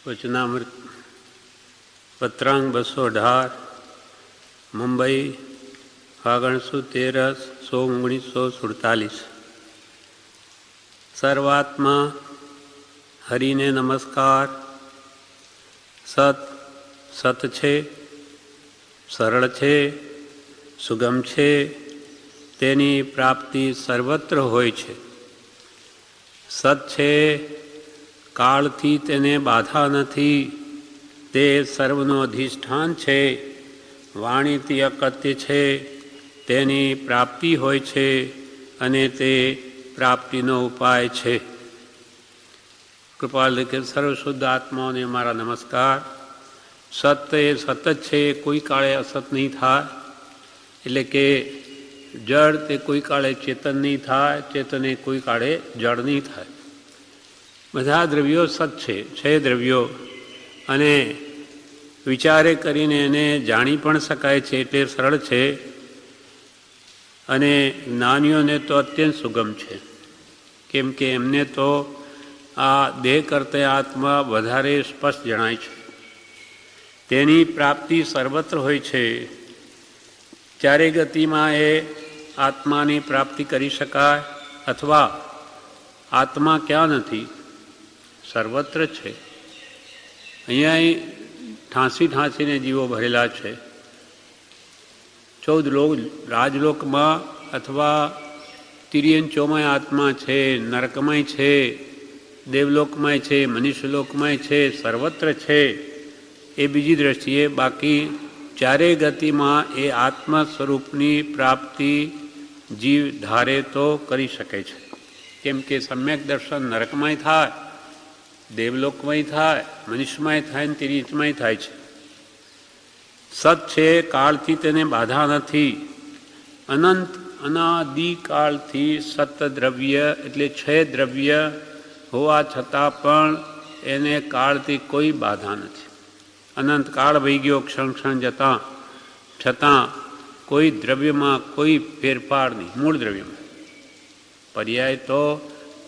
વચનામૃત પત્રાંગ 218 મુંબઈ ફાગણ સુદ 13/1947। સર્વાત્મા હરિને નમસ્કાર। સત સત છે, સરળ છે, સુગમ છે, તેની પ્રાપ્તિ સર્વત્ર હોય છે। સત છે, કાળથી તેને બાધા નથી, તે સર્વનું અધિષ્ઠાન છે। વાણીથી અકથ્ય છે, તેની પ્રાપ્તિ હોય છે અને તે પ્રાપ્તિનો ઉપાય છે। કૃપાલ કે સર્વશુદ્ધ આત્માઓને મારા નમસ્કાર। સત એ સત જ છે, કોઈ કાળે અસત નહીં થાય। એટલે કે જળ તે કોઈ કાળે ચેતન નહીં થાય, ચેતન એ કોઈ કાળે જળ નહીં થાય। બધા દ્રવ્યો સત છે દ્રવ્યો, અને વિચારે કરીને એને જાણી પણ શકાય છે, એટલે સરળ છે। અને જ્ઞાનીઓને તો અત્યંત સુગમ છે, કેમ કે એમને તો આ દેહ કરતા આત્મા વધારે સ્પષ્ટ જણાય છે। તેની પ્રાપ્તિ સર્વત્ર હોય છે। ચારે ગતિમાં એ આત્માની પ્રાપ્તિ કરી શકાય, અથવા આત્મા ક્યાં નથી? સર્વત્ર છે। અહીંયા ઠાંસીને જીવો ભરેલા છે। 14 લોક રાજલોકમાં અથવા તિર્યંચોમાં આત્મા છે, નરકમાંય છે, દેવલોકમાંય છે, મનુષ્યલોકમાંય છે, સર્વત્ર છે એ બીજી દ્રષ્ટિએ। બાકી ચારેય ગતિમાં એ આત્મ સ્વરૂપની પ્રાપ્તિ જીવ ધારે તો કરી શકે છે। કેમ કે સમ્યક દર્શન નરકમાંય થાય, દેવલોકમાંય થાય, મનુષ્યમાંય થાય ને તિર્યંચમાંય થાય છે। સત છે, કાળથી તેને બાધા નથી। અનંત અનાદિકાળથી સત દ્રવ્ય એટલે છે દ્રવ્ય હોવા છતાં પણ એને કાળથી કોઈ બાધા નથી। અનંત કાળ વહી ગયો ક્ષણ છતાં કોઈ દ્રવ્યમાં કોઈ ફેરફાર નહીં, મૂળ દ્રવ્યમાં। પર્યાય તો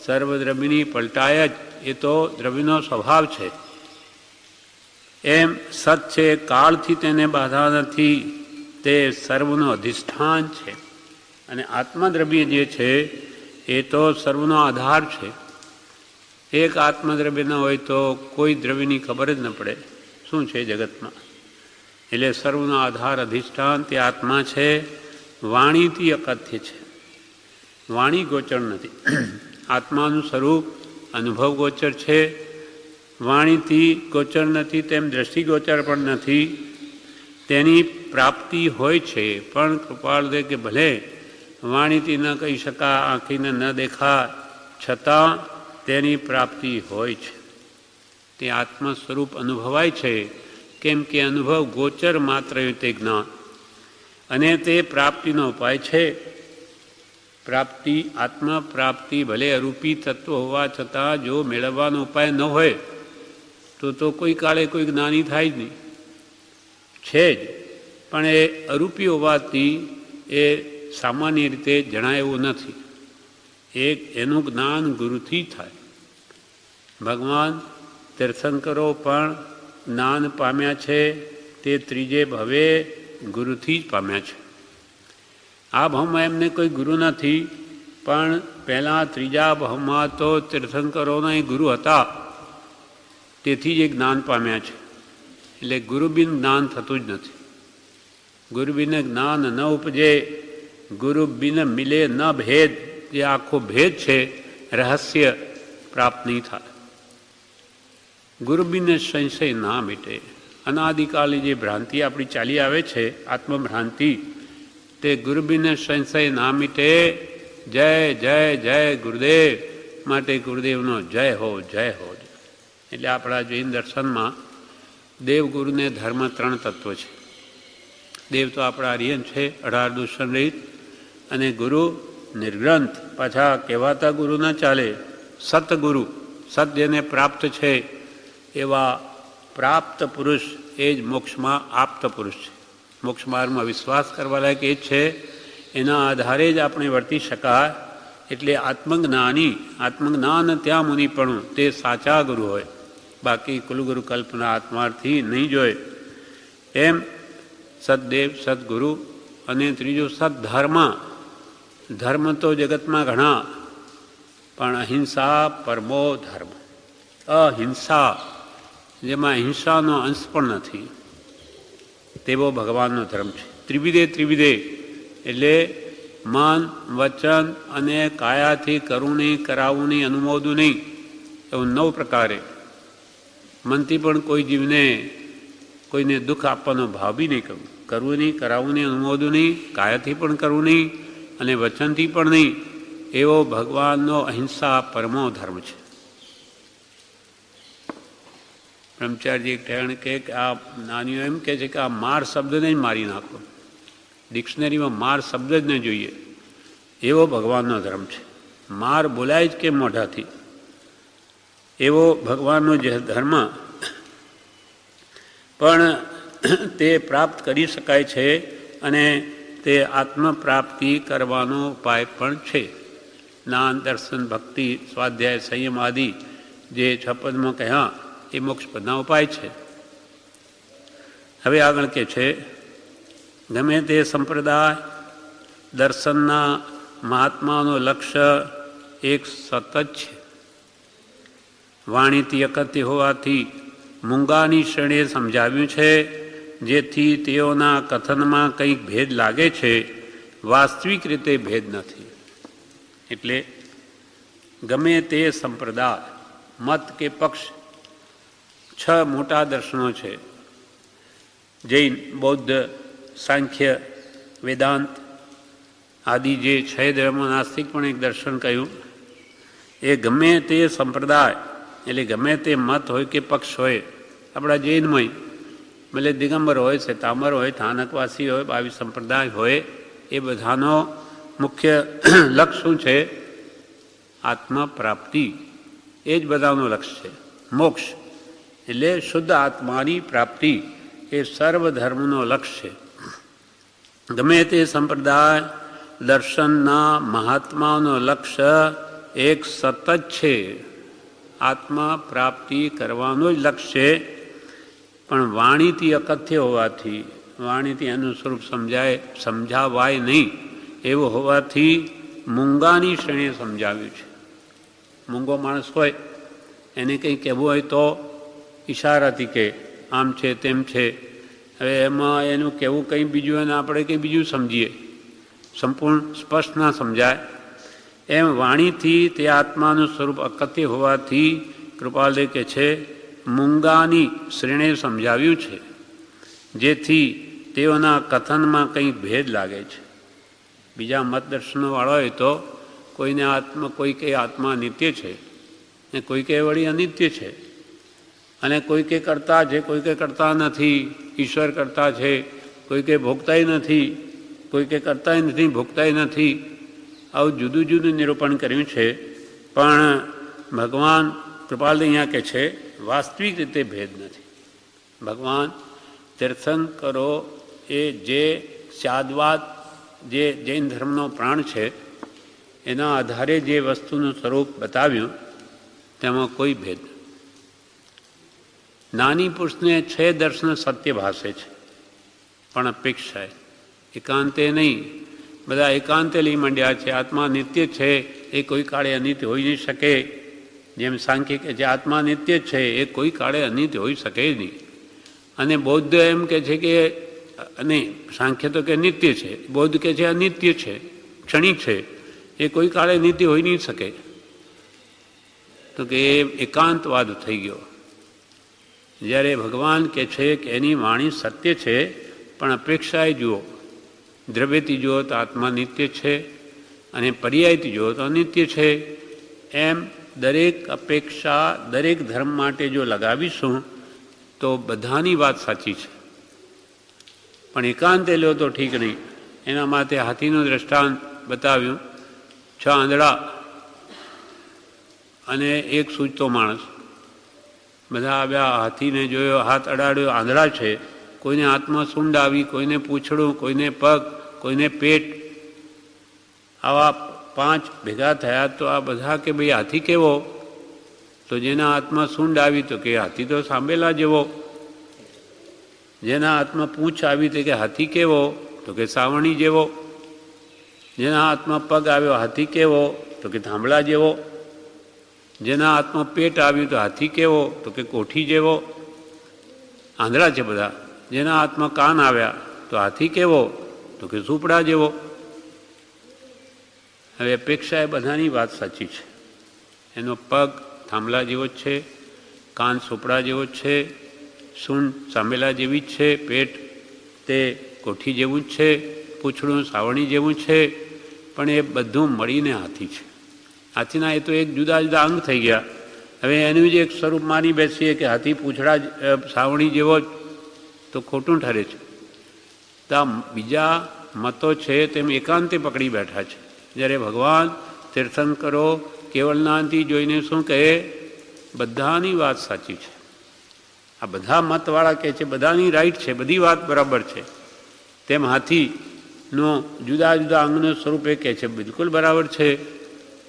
સર્વદ્રવ્યની પલટાય જ, એ તો દ્રવ્યનો સ્વભાવ છે। એમ સત છે, કાળથી તેને બાધા નથી, તે સર્વનું અધિષ્ઠાન છે। અને આત્મદ્રવ્ય જે છે એ તો સર્વનો આધાર છે। એક આત્મદ્રવ્ય ન હોય તો કોઈ દ્રવ્યની ખબર જ ન પડે શું છે જગતમાં। એટલે સર્વનો આધાર અધિષ્ઠાન તે આત્મા છે। વાણીથી અકથ્ય છે, વાણી ગોચર નથી। આત્માનું સ્વરૂપ અનુભવ ગોચર છે, વાણીથી ગોચર નથી, તેમ દ્રષ્ટિ ગોચર પણ નથી। તેની પ્રાપ્તિ હોય છે, પણ કૃપાળ દે કે ભલે વાણીથી ન કહી શકા, આંખીને ન દેખાય, છતાં તેની પ્રાપ્તિ હોય છે। તે આત્મ સ્વરૂપ અનુભવાય છે, કેમ કે અનુભવ ગોચર માત્ર તે જ્ઞાન, અને તે પ્રાપ્તિનો ઉપાય છે। પ્રાપ્તિ આત્મા પ્રાપ્તિ ભલે અરૂપી તત્વ હોવા છતાં જો મેળવવાનો ઉપાય ન હોય તો કોઈ કાળે કોઈ જ્ઞાની થાય જ નહીં, છે જ, પણ એ અરૂપી હોવાથી એ સામાન્ય રીતે જણાય એવું નથી। એનું જ્ઞાન ગુરુથી થાય। ભગવાન તીર્થંકરો પણ જ્ઞાન પામ્યા છે, તે ત્રીજે ભવે ગુરુથી જ પામ્યા છે। આ ભાવમાં એમને કોઈ ગુરુ નથી, પણ પહેલાં ત્રીજા ભાવમાં તો તીર્થંકરોના ગુરુ હતા, તેથી જ એ જ્ઞાન પામ્યા છે। એટલે ગુરુબિન જ્ઞાન થતું જ નથી। ગુરુબિન જ્ઞાન ન ઉપજે, ગુરુબિન મિલે ન ભેદ, જે આખો ભેદ છે રહસ્ય પ્રાપ્ત નહીં થાય। ગુરુબિન સંશય ના મીટે। અનાદિકાળની જે ભ્રાંતિ આપણી ચાલી આવે છે, આત્મભ્રાંતિ, તે ગુરુબિન સંશય ના મીટે। જય જય જય ગુરુદેવ, માટે ગુરુદેવનો જય હો, જય હો। એટલે આપણા જૈન દર્શનમાં દેવગુરુને ધર્મ 3 તત્વ છે। દેવ તો આપણા આર્યન છે, 18 દૂષણ રહિત, અને ગુરુ નિર્ગ્રંથ, પાછા કહેવાતા ગુરુ ના ચાલે, સતગુરુ, સત જેને પ્રાપ્ત છે એવા પ્રાપ્ત પુરુષ એ જ મોક્ષમાં આપ્ત પુરુષ છે। મોક્ષ માર્ગમાં વિશ્વાસ કરવા લાયક એ જ છે, એના આધારે જ આપણે વર્તી શકાય। એટલે આત્મજ્ઞાની, આત્મજ્ઞાન ત્યાં મુનિપણું, તે સાચા ગુરુ હોય। બાકી કુલગુરુ કલ્પના આત્માર્થી નહીં જોઈએ. એમ સદદેવ, સદગુરુ અને ત્રીજું સદધર્મ. ધર્મ તો જગતમાં ઘણા, પણ અહિંસા પરમો ધર્મ. અહિંસા, જેમાં હિંસાનો અંશ પણ નથી, તેવો ભગવાનનો ધર્મ છે. ત્રિવિધે ત્રિવિધે એટલે મન, વચન અને કાયાથી કરવું નહીં, કરાવવું નહીં, અનુમોદવું નહીં, એવું 9 પ્રકારે. મનથી પણ કોઈ જીવને કોઈને દુઃખ આપવાનો ભાવ બી નહીં કરવું, કરવું નહીં, કરાવવું નહીં, અનુમોદવું નહીં, કાયાથી પણ કરવું નહીં અને વચનથી પણ નહીં, એવો ભગવાનનો અહિંસા પરમો ધર્મ છે. બ્રહ્મચારી એક ઠેકાણે કહે કે આ નાનીઓ એમ કહે છે કે આ માર શબ્દને જ મારી નાખો, ડિક્શનરીમાં માર શબ્દ જ ન જોઈએ, એવો ભગવાનનો ધર્મ છે. માર બોલાય જ કેમ મોઢાથી, એવો ભગવાનનો જે ધર્મ. પણ તે પ્રાપ્ત કરી શકાય છે અને તે આત્મપ્રાપ્તિ કરવાનો ઉપાય પણ છે. જ્ઞાન, દર્શન, ભક્તિ, સ્વાધ્યાય, સંયમ આદિ જે 6 પદમાં કહ્યા એ મોક્ષપદના ઉપાય છે. હવે આગળ કે છે, ગમે તે સંપ્રદાય દર્શનના મહાત્માનું લક્ષ્ય એક સતત છે. વાણીથી અકથ્ય હોવાથી મૂંગાની શ્રેણીએ સમજાવ્યું છે, જેથી તેઓના કથનમાં કંઈક ભેદ લાગે છે, વાસ્તવિક રીતે ભેદ નથી. એટલે ગમે તે સંપ્રદાય, મત કે પક્ષ, 6 મોટા દર્શનો છે: જૈન, બૌદ્ધ, સાંખ્ય, વેદાંત આદિ જે 6 ધર્મો. નાસ્તિક પણ એક દર્શન કહ્યું. એ ગમે તે સંપ્રદાય એટલે ગમે તે મત હોય કે પક્ષ હોય, આપણા જૈનમય ભલે દિગંબર હોય, શ્વેતાંબર હોય, સ્થાનકવાસી હોય, 22 સંપ્રદાય હોય, એ બધાનો મુખ્ય લક્ષ્ય શું છે? આત્મપ્રાપ્તિ. એ જ બધાનું લક્ષ્ય છે. મોક્ષ એટલે શુદ્ધ આત્માની પ્રાપ્તિ એ સર્વધર્મનો લક્ષ્ય છે. ગમે તે સંપ્રદાય દર્શનના મહાત્માનો લક્ષ્ય એક સતત છે, આત્મા પ્રાપ્તિ કરવાનો જ લક્ષ્ય છે. પણ વાણીથી અકથ્ય હોવાથી, વાણીથી એનું સ્વરૂપ સમજાવાય નહીં એવું હોવાથી મૂંગાની શ્રેણીએ સમજાવ્યું છે. મૂંગો માણસ હોય એને કંઈ કહેવું હોય તો ઈશારાથી કે આમ છે તેમ છે. હવે એમાં એનું કહેવું કંઈ બીજું અને આપણે કંઈ બીજું સમજીએ, સંપૂર્ણ સ્પષ્ટ ના સમજાય. એમ વાણીથી તે આત્માનું સ્વરૂપ અકથ્ય હોવાથી કૃપાલદેવ કહે છે, મૂંગાની શ્રેણીએ સમજાવ્યું છે, જેથી તેઓના કથનમાં કંઈ ભેદ લાગે છે. બીજા મતદર્શનોવાળા હોય તો કોઈને કોઈ કે આત્મા નિત્ય છે ને કોઈ કે વળી અનિત્ય છે, અને કોઈ કે કરતા છે, કોઈ કે કરતા નથી, ઈશ્વર કરતા છે, કોઈ કે ભોગતાય નથી, કોઈ કે કરતાય નથી, ભોગતાય નથી. આવું જુદું જુદું નિરૂપણ કર્યું છે. પણ ભગવાન કૃપાલદેવ અહીંયા કહે છે, વાસ્તવિક રીતે ભેદ નથી. ભગવાન તીર્થંકરો એ જે સ્યાદવાદ, જે જૈન ધર્મનો પ્રાણ છે, એના આધારે જે વસ્તુનું સ્વરૂપ બતાવ્યું તેમાં કોઈ ભેદ નથી. નાની પુરુષને 6 દર્શન સત્ય ભાષે છે, પણ અપેક્ષાએ, એકાંતે નહીં. બધા એકાંતે લઈ માંડ્યા છે. આત્મા નિત્ય છે, એ કોઈ કાળે અનિત્ય હોઈ નહીં શકે. જેમ સાંખ્ય કે જે આત્મા નિત્ય છે એ કોઈ કાળે અનિત્ય હોઈ શકે નહીં. અને બૌદ્ધ એમ કે છે કે, અને સાંખ્ય તો કે નિત્ય છે, બૌદ્ધ કે છે અનિત્ય છે, ક્ષણિક છે, એ કોઈ કાળે નિત્ય હોઈ નહીં શકે. તો કે એ એકાંતવાદ થઈ ગયો. જ્યારે ભગવાન કહે છે કે એની વાણી સત્ય છે, પણ અપેક્ષાએ જુઓ, દ્રવ્યથી જુઓ તો આત્મા નિત્ય છે અને પર્યાયથી જુઓ તો અનિત્ય છે. એમ દરેક અપેક્ષા દરેક ધર્મ માટે જો લગાવીશું તો બધાની વાત સાચી છે, પણ એકાંતે લો તો ઠીક નહીં. એના માટે હાથીનું દ્રષ્ટાંત બતાવ્યું. 6 આંધળા અને એક સૂચતો માણસ, બધા આવ્યા, હાથીને જોયો, હાથ અડાડ્યો, આંધળા છે. કોઈને હાથમાં સૂંઢ આવી, કોઈને પૂંછડું, કોઈને પગ, કોઈને પેટ. આવા 5 ભેગા થયા તો આ બધા કે ભાઈ હાથી કેવો? તો તો જેના હાથમાં સૂંઢ આવી તો કે હાથી તો સાંભેલા જેવો, જેના હાથમાં પૂંછ આવી તો કે હાથી કેવો, તો કે સાવણી જેવો, જેના હાથમાં પગ આવ્યો હાથી કેવો, તો કે થાંભલા જેવો, જેના હાથમાં પેટ આવ્યું તો હાથી કેવો, તો કે કોઠી જેવો. આંધળા છે બધા. જેના હાથમાં કાન આવ્યા તો હાથી કેવો, તો કે ઝૂંપડા જેવો. હવે અપેક્ષા એ બધાની વાત સાચી છે. એનો પગ થાંભલા જેવો જ છે, કાન ઝૂંપડા જેવો જ છે, સૂંઢ સાંભેલા જેવી જ છે, પેટ તે કોઠી જેવું જ છે, પૂંછડું સાવણી જેવું છે, પણ એ બધું મળીને હાથી છે. હાથીના એ તો એક જુદા જુદા અંગ થઈ ગયા. હવે એનું જ એક સ્વરૂપ માની બેસીએ કે હાથી પૂંછડા સાવણી જેવો જ, તો ખોટું ઠરે છે. તો આ બીજા મતો છે તેમ એકાંતે પકડી બેઠા છે. જ્યારે ભગવાન તીર્થંકરો કેવલનાથી જોઈને શું કહે, બધાની વાત સાચી છે. આ બધા મતવાળા કહે છે બધાની રાઈટ છે, બધી વાત બરાબર છે. તેમ હાથીનો જુદા જુદા અંગનું સ્વરૂપ એ કહે છે બિલકુલ બરાબર છે,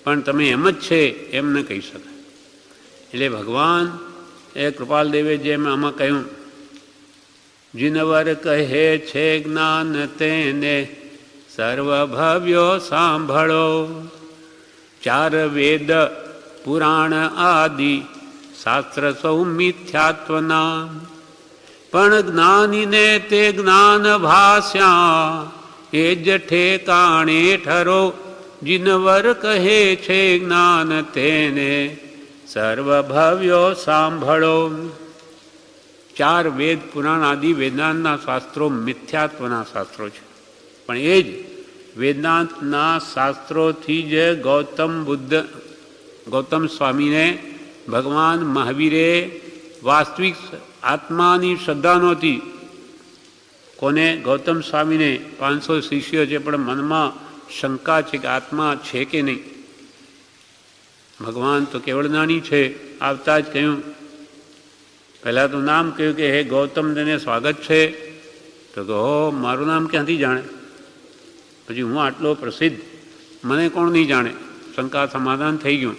પણ તમે એમ જ છે એમ ન કહી શકાય. એટલે ભગવાન એ કૃપાલદેવે જેમ આમાં કહ્યું, જીનવર કહે છે જ્ઞાન તેને સર્વભવ્યો સાંભળો, ચાર વેદ પુરાણ આદિ શાસ્ત્ર સૌ મિથ્યાત્વના, પણ જ્ઞાનીને તે જ્ઞાન ભાસ્યા, એ જ ઠેકાણે ઠરો, જીનવર કહે છે જ્ઞાન તેને સર્વભવ્યો સાંભળો. ચાર વેદ પુરાણ આદિ વેદાંતના શાસ્ત્રો મિથ્યાત્વના શાસ્ત્રો છે, પણ એ જ વેદાંતના શાસ્ત્રોથી જ ગૌતમ સ્વામીને ભગવાન મહાવીરે વાસ્તવિક આત્માની શ્રદ્ધા નહોતી. કોને? ગૌતમ સ્વામીને. 500 શિષ્યો છે પણ મનમાં શંકા છે કે આત્મા છે કે નહીં. ભગવાન તો કેવળ જ્ઞાની છે. આવતા જ કહ્યું, પહેલાં તો નામ કહ્યું કે હે ગૌતમ તેને સ્વાગત છે. તો કે હો, મારું નામ ક્યાંથી જાણે? પછી હું આટલો પ્રસિદ્ધ, મને કોણ નહીં જાણે? શંકા સમાધાન થઈ ગયું.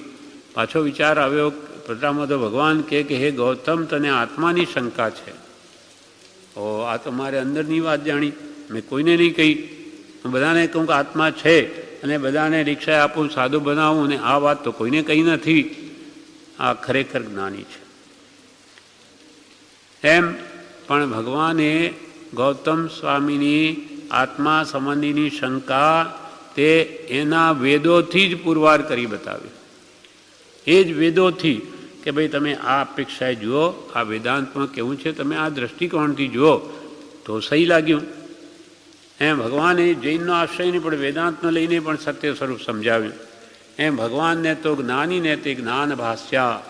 પાછો વિચાર આવ્યો, પ્રથામાં તો ભગવાન કહે કે હે ગૌતમ તને આત્માની શંકા છે. ઓ, આ તો મારે અંદરની વાત જાણી, મેં કોઈને નહીં કહી. હું બધાને કહું કે આત્મા છે અને બધાને રિક્ષા આપું, સાદું બનાવું, અને આ વાત તો કોઈને કહી નથી. આ ખરેખર જ્ઞાની છે. એમ પણ ભગવાને ગૌતમ સ્વામીની આત્મા સંબંધીની શંકા તે એના વેદોથી જ પુરવાર કરી બતાવી. એ જ વેદોથી કે ભાઈ તમે આ અપેક્ષાએ જુઓ, આ વેદાંતમાં કેવું છે, તમે આ દ્રષ્ટિકોણથી જુઓ તો સહી લાગ્યું. એમ ભગવાને જૈનનો આશ્રય નહીં પણ વેદાંતનો લઈને પણ સત્ય સ્વરૂપ સમજાવ્યું. એમ ભગવાનને તો જ્ઞાનીને તે જ્ઞાન ભાસ્યા,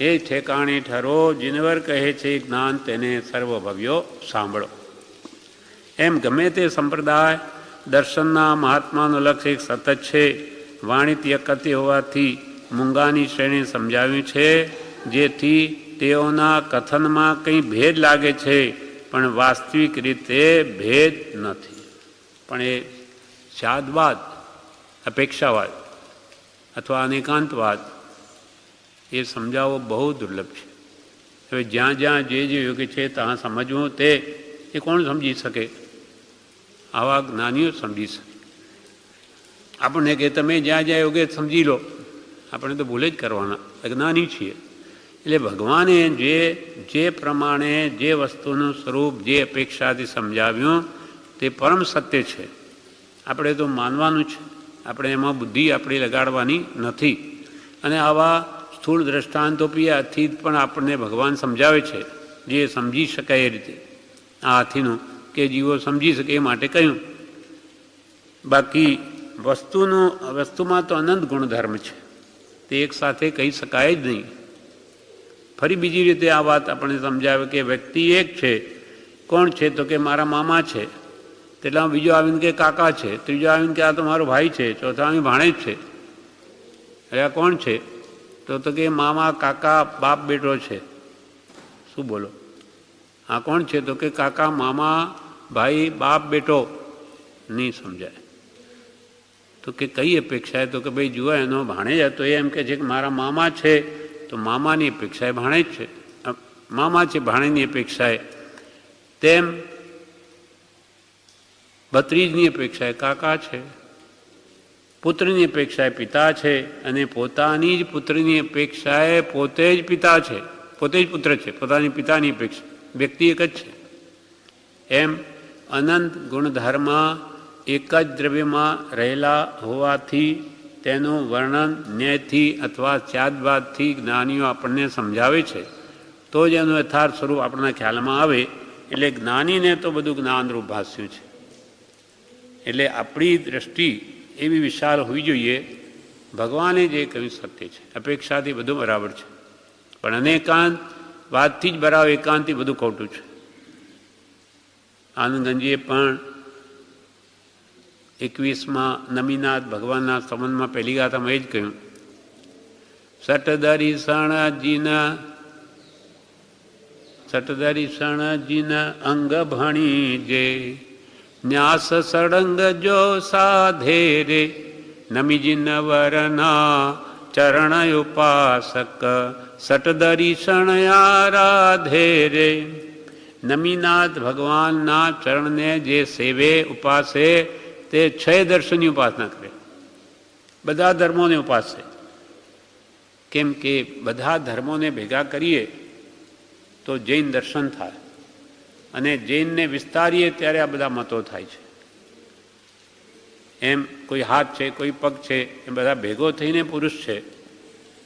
એ ઠેકાણે ઠરો, જીનવર કહે છે જ્ઞાન તેને સર્વભવ્યો સાંભળો. એમ ગમે તે સંપ્રદાય દર્શનના મહાત્માનો લક્ષ્ય એક સતત છે. વાણિત્ય કથિ હોવાથી મૂંગાની શ્રેણી સમજાવ્યું છે, જેથી તેઓના કથનમાં કંઈ ભેદ લાગે છે, પણ વાસ્તવિક રીતે ભેદ નથી. પણ એ શાદવાદ, અપેક્ષાવાદ અથવા અનેકાંતવાદ એ સમજાવવો બહુ દુર્લભ છે. હવે જ્યાં જ્યાં જે યોગ્ય છે ત્યાં સમજવું, તે એ કોણ સમજી શકે? આવા જ્ઞાનીઓ સમજી શકે. આપણને કે તમે જ્યાં જ્યાં યોગ્ય સમજી લો, આપણે તો ભૂલે જ કરવાના, અજ્ઞાની છીએ. એટલે ભગવાને જે પ્રમાણે જે વસ્તુનું સ્વરૂપ જે અપેક્ષાથી સમજાવ્યું તે પરમ સત્ય છે. આપણે તો માનવાનું છે, આપણે એમાં બુદ્ધિ આપણી લગાડવાની નથી. અને આવા સ્થૂળ દ્રષ્ટાંતોથી પણ આપણને ભગવાન સમજાવે છે, જે સમજી શકાય એ રીતે. આ હાથીનું કે જીવો સમજી શકે એ માટે કહ્યું. બાકી વસ્તુમાં તો અનંત ગુણધર્મ છે, તે એક સાથે કહી શકાય જ નહીં. ફરી બીજી રીતે આ વાત આપણને સમજાવે કે વ્યક્તિ એક છે. કોણ છે? તો કે મારા મામા છે. તેટલા બીજો આવીને કે કાકા છે, ત્રીજો આવીને કે આ તો મારો ભાઈ છે, ચોથા આવીને ભાણેજ છે. હવે આ કોણ છે? તો કે મામા કાકા બાપ બેટો છે. શું બોલો? આ કોણ છે? તો કે કાકા મામા ભાઈ બાપ બેટો. નહીં સમજાય. તો કે કઈ અપેક્ષા? તો કે ભાઈ જુઓ, એનો ભાણેજ હતો એ એમ કે છે કે મારા મામા છે, તો મામાની અપેક્ષાએ ભાણેજ છે, મામા છે ભાણેજની અપેક્ષાએ, તેમ ભત્રીજની અપેક્ષાએ કાકા છે, પુત્રની અપેક્ષાએ પિતા છે, અને પોતાની જ પુત્રની અપેક્ષાએ પોતે જ પિતા છે, પોતે જ પુત્ર છે, પોતાની પિતાની અપેક્ષા, વ્યક્તિ એક જ છે. એમ અનંત ગુણધર્મમાં એક જ દ્રવ્યમાં રહેલા હોવાથી તેનું વર્ણન ન્યાયથી અથવા ત્યાદવાદથી જ્ઞાનીઓ આપણને સમજાવે છે, તો જ એનું યથાર્થ સ્વરૂપ આપણા ખ્યાલમાં આવે. એટલે જ્ઞાનીને તો બધું જ્ઞાનરૂપ ભાષ્યું છે. એટલે આપણી દ્રષ્ટિ એવી વિશાળ હોવી જોઈએ, ભગવાને જે કહ્યું સત્ય છે, અપેક્ષાથી બધું બરાબર છે, પણ અનેકાંત વાતથી જ બરાબર, એકાંતથી બધું ખોટું છે. આનંદગંજીએ પણ 21માં નમીનાથ ભગવાનના સંબંધમાં પહેલી ગાથામાં એ જ કહ્યું, સટદરીસણજીના અંગ ભણી જે ન્યાસ સળંગ જો સાધે રે નમીજી નવરના ચરણ ઉપાસક સટદરીસણ આરાધે રે. નમીનાથ ભગવાનના ચરણને જે સેવે ઉપાસે તે 6 દર્શનની ઉપાસના કરે, બધા ધર્મોને ઉપાસે. કેમ કે બધા ધર્મોને ભેગા કરીએ તો જૈન દર્શન થાય, અને જૈનને વિસ્તારીએ ત્યારે આ બધા મતો થાય છે. એમ કોઈ હાથ છે, કોઈ પગ છે, એ બધા ભેગો થઈને પુરુષ છે,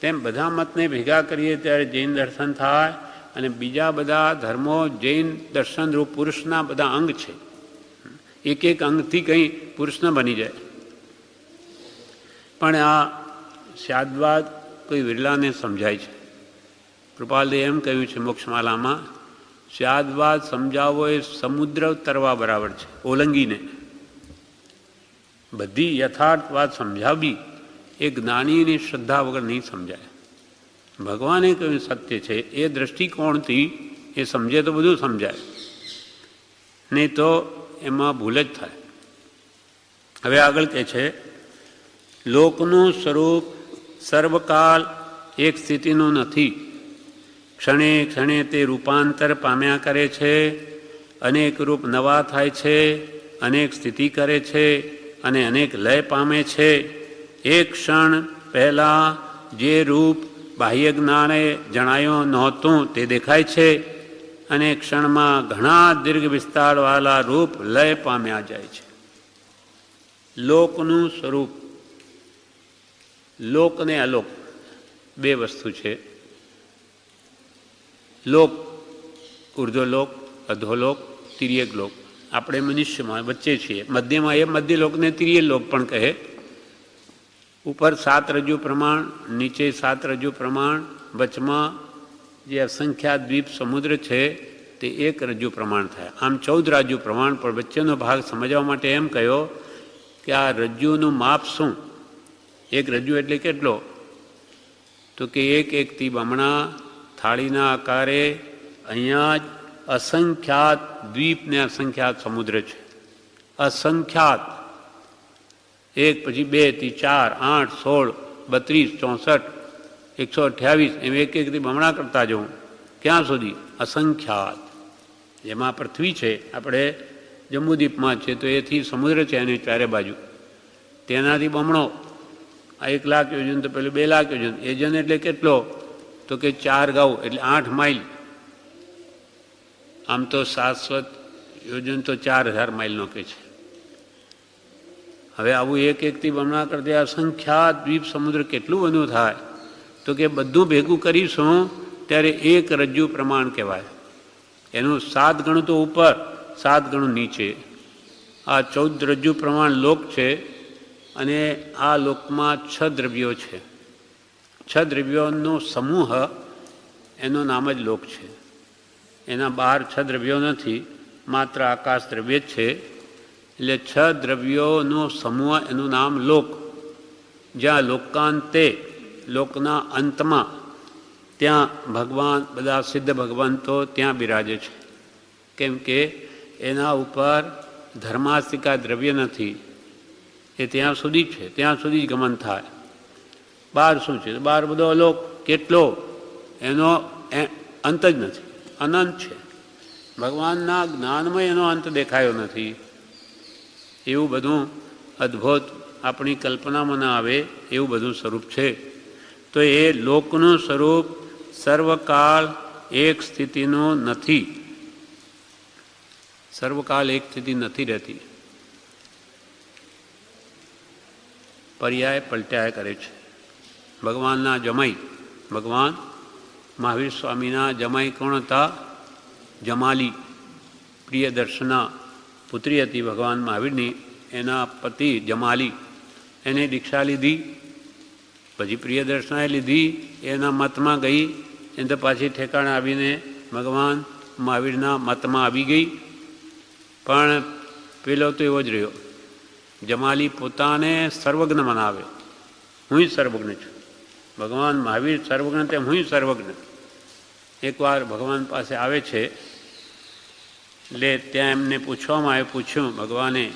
તેમ બધા મતને ભેગા કરીએ ત્યારે જૈન દર્શન થાય, અને બીજા બધા ધર્મો જૈન દર્શનરૂપ પુરુષના બધા અંગ છે. એક એક અંગથી કંઈ પુરુષ ન બની જાય. પણ આ સ્યાદવાદ કોઈ વિરલાને સમજાય છે. કૃપાલદેવે એમ કહ્યું છે મોક્ષમાલામાં, સ્યાદવાદ સમજાવવો એ સમુદ્ર તરવા બરાબર છે, ઓલંગીને. બધી યથાર્થ વાત સમજાવવી એ જ્ઞાનીની શ્રદ્ધા વગર નહીં સમજાય. ભગવાને કહ્યું સત્ય છે એ દૃષ્ટિકોણથી એ સમજે તો બધું સમજાય, નહીં તો એમાં ભૂલ જ થાય. હવે આગળ કહે છે, લોકનું સ્વરૂપ સર્વકાળ એક સ્થિતિનું નથી. ક્ષણે ક્ષણે તે રૂપાંતર પામ્યા કરે છે, અનેક રૂપ નવા થાય છે, અનેક સ્થિતિ કરે છે, અને અનેક લય પામે છે. એક ક્ષણ પહેલાં જે રૂપ બાહ્ય જ્ઞાને જણાયું નહોતું તે દેખાય છે, અને ક્ષણમાં ઘણા દીર્ઘ વિસ્તારવાળા રૂપ લય પામ્યા જાય છે. લોકનું સ્વરૂપ, લોક અને અલોક બે વસ્તુ છે. લોક ઉર્ધ્વલોક, અધોલોક, તિર્યક લોક. આપણે મનુષ્યમાં વચ્ચે છીએ, મધ્યમાં એ મધ્યલોકને તિર્યક લોક પણ કહે. ઉપર 7 રજ્જુ પ્રમાણ, નીચે 7 રજ્જુ પ્રમાણ, વચમાં જે અસંખ્યાત દ્વીપ સમુદ્ર છે તે 1 રજ્જુ પ્રમાણ થાય. આમ 14 રાજ્જુ પ્રમાણ, પણ વચ્ચેનો ભાગ સમજવા માટે એમ કહ્યો કે આ રજ્જુનું માપ શું? 1 રજ્જુ એટલે કેટલો? તો કે 1-1 બમણા થાળીના આકારે અહીંયા જ અસંખ્યાત દ્વીપ ને અસંખ્યાત સમુદ્ર છે. અસંખ્યાત, 1 પછી 2 થી 4, 8, 16, 32, 64, 128 એમ 1-1 બમણા કરતા જવું. ક્યાં સુધી? અસંખ્યાત. જેમાં પૃથ્વી છે, આપણે જમ્બુદ્વીપમાં છે તો એથી સમુદ્ર છે એની ચારે બાજુ, તેનાથી બમણો. આ 1 લાખ યોજન તો પેલું 2 લાખ યોજન. યોજન એટલે કેટલો? તો કે 4 ગાઉ એટલે 8 માઇલ. આમ તો શાશ્વત યોજન તો 4000 માઇલનો કે છે. હવે આવું 1-1 બમણા કરતા અસંખ્યાત દ્વીપ સમુદ્ર કેટલું બધું થાય? તો કે બધું ભેગું કરીશું ત્યારે 1 રજ્જુ પ્રમાણ કહેવાય. એનું 7 ગણું તો ઉપર, 7 ગણું નીચે. આ 14 રજ્જુ પ્રમાણ લોક છે, અને આ લોકમાં 6 દ્રવ્યો છે. 6 દ્રવ્યોનો સમૂહ, એનું નામ જ લોક છે. એના બહાર 6 દ્રવ્યો નથી, માત્ર આકાશ દ્રવ્ય જ છે. એટલે 6 દ્રવ્યોનો સમૂહ, એનું નામ લોક. જ્યાં લોકાંતે, લોકના અંતમાં, ત્યાં ભગવાન, બધા સિદ્ધ ભગવંતો ત્યાં બિરાજે છે. કેમ કે એના ઉપર ધર્માસ્તિકા દ્રવ્ય નથી, એ ત્યાં સુધી છે, ત્યાં સુધી જ ગમન થાય. બહાર શું છે? બહાર બધો અલોક. કેટલો? એનો અંત જ નથી, અનંત છે. ભગવાનના જ્ઞાનમાં એનો અંત દેખાયો નથી. એવું બધું અદ્ભુત આપણી કલ્પનામાં ના આવે એવું બધું સ્વરૂપ છે. તો એ લોકનું સ્વરૂપ સર્વકાળ એક સ્થિતિનું નથી. સર્વકાળ એક સ્થિતિ નથી રહેતી, પર્યાય પલટાયા કરે છે. ભગવાનના જમાઈ, ભગવાન મહાવીર સ્વામીના જમાઈ કોણ હતા? જમાલી, પ્રિયદર્શના પુત્રી હતી ભગવાન મહાવીરની. એના પતિ જમાલી, એને દીક્ષા લીધી, પછી પ્રિયદર્શનાએ લીધી, એના મતમાં ગઈ, એને તો પાછી ઠેકાણે આવીને ભગવાન મહાવીરના મતમાં આવી ગઈ. પણ પેલો તો એવો જ રહ્યો. જમાલી પોતાને સર્વજ્ઞ મનાવે, હું સર્વજ્ઞ છું, ભગવાન મહાવીર સર્વજ્ઞ તેમ હું સર્વજ્ઞ. એકવાર ભગવાન પાસે આવે છે, એટલે ત્યાં એમને પૂછ્યું ભગવાને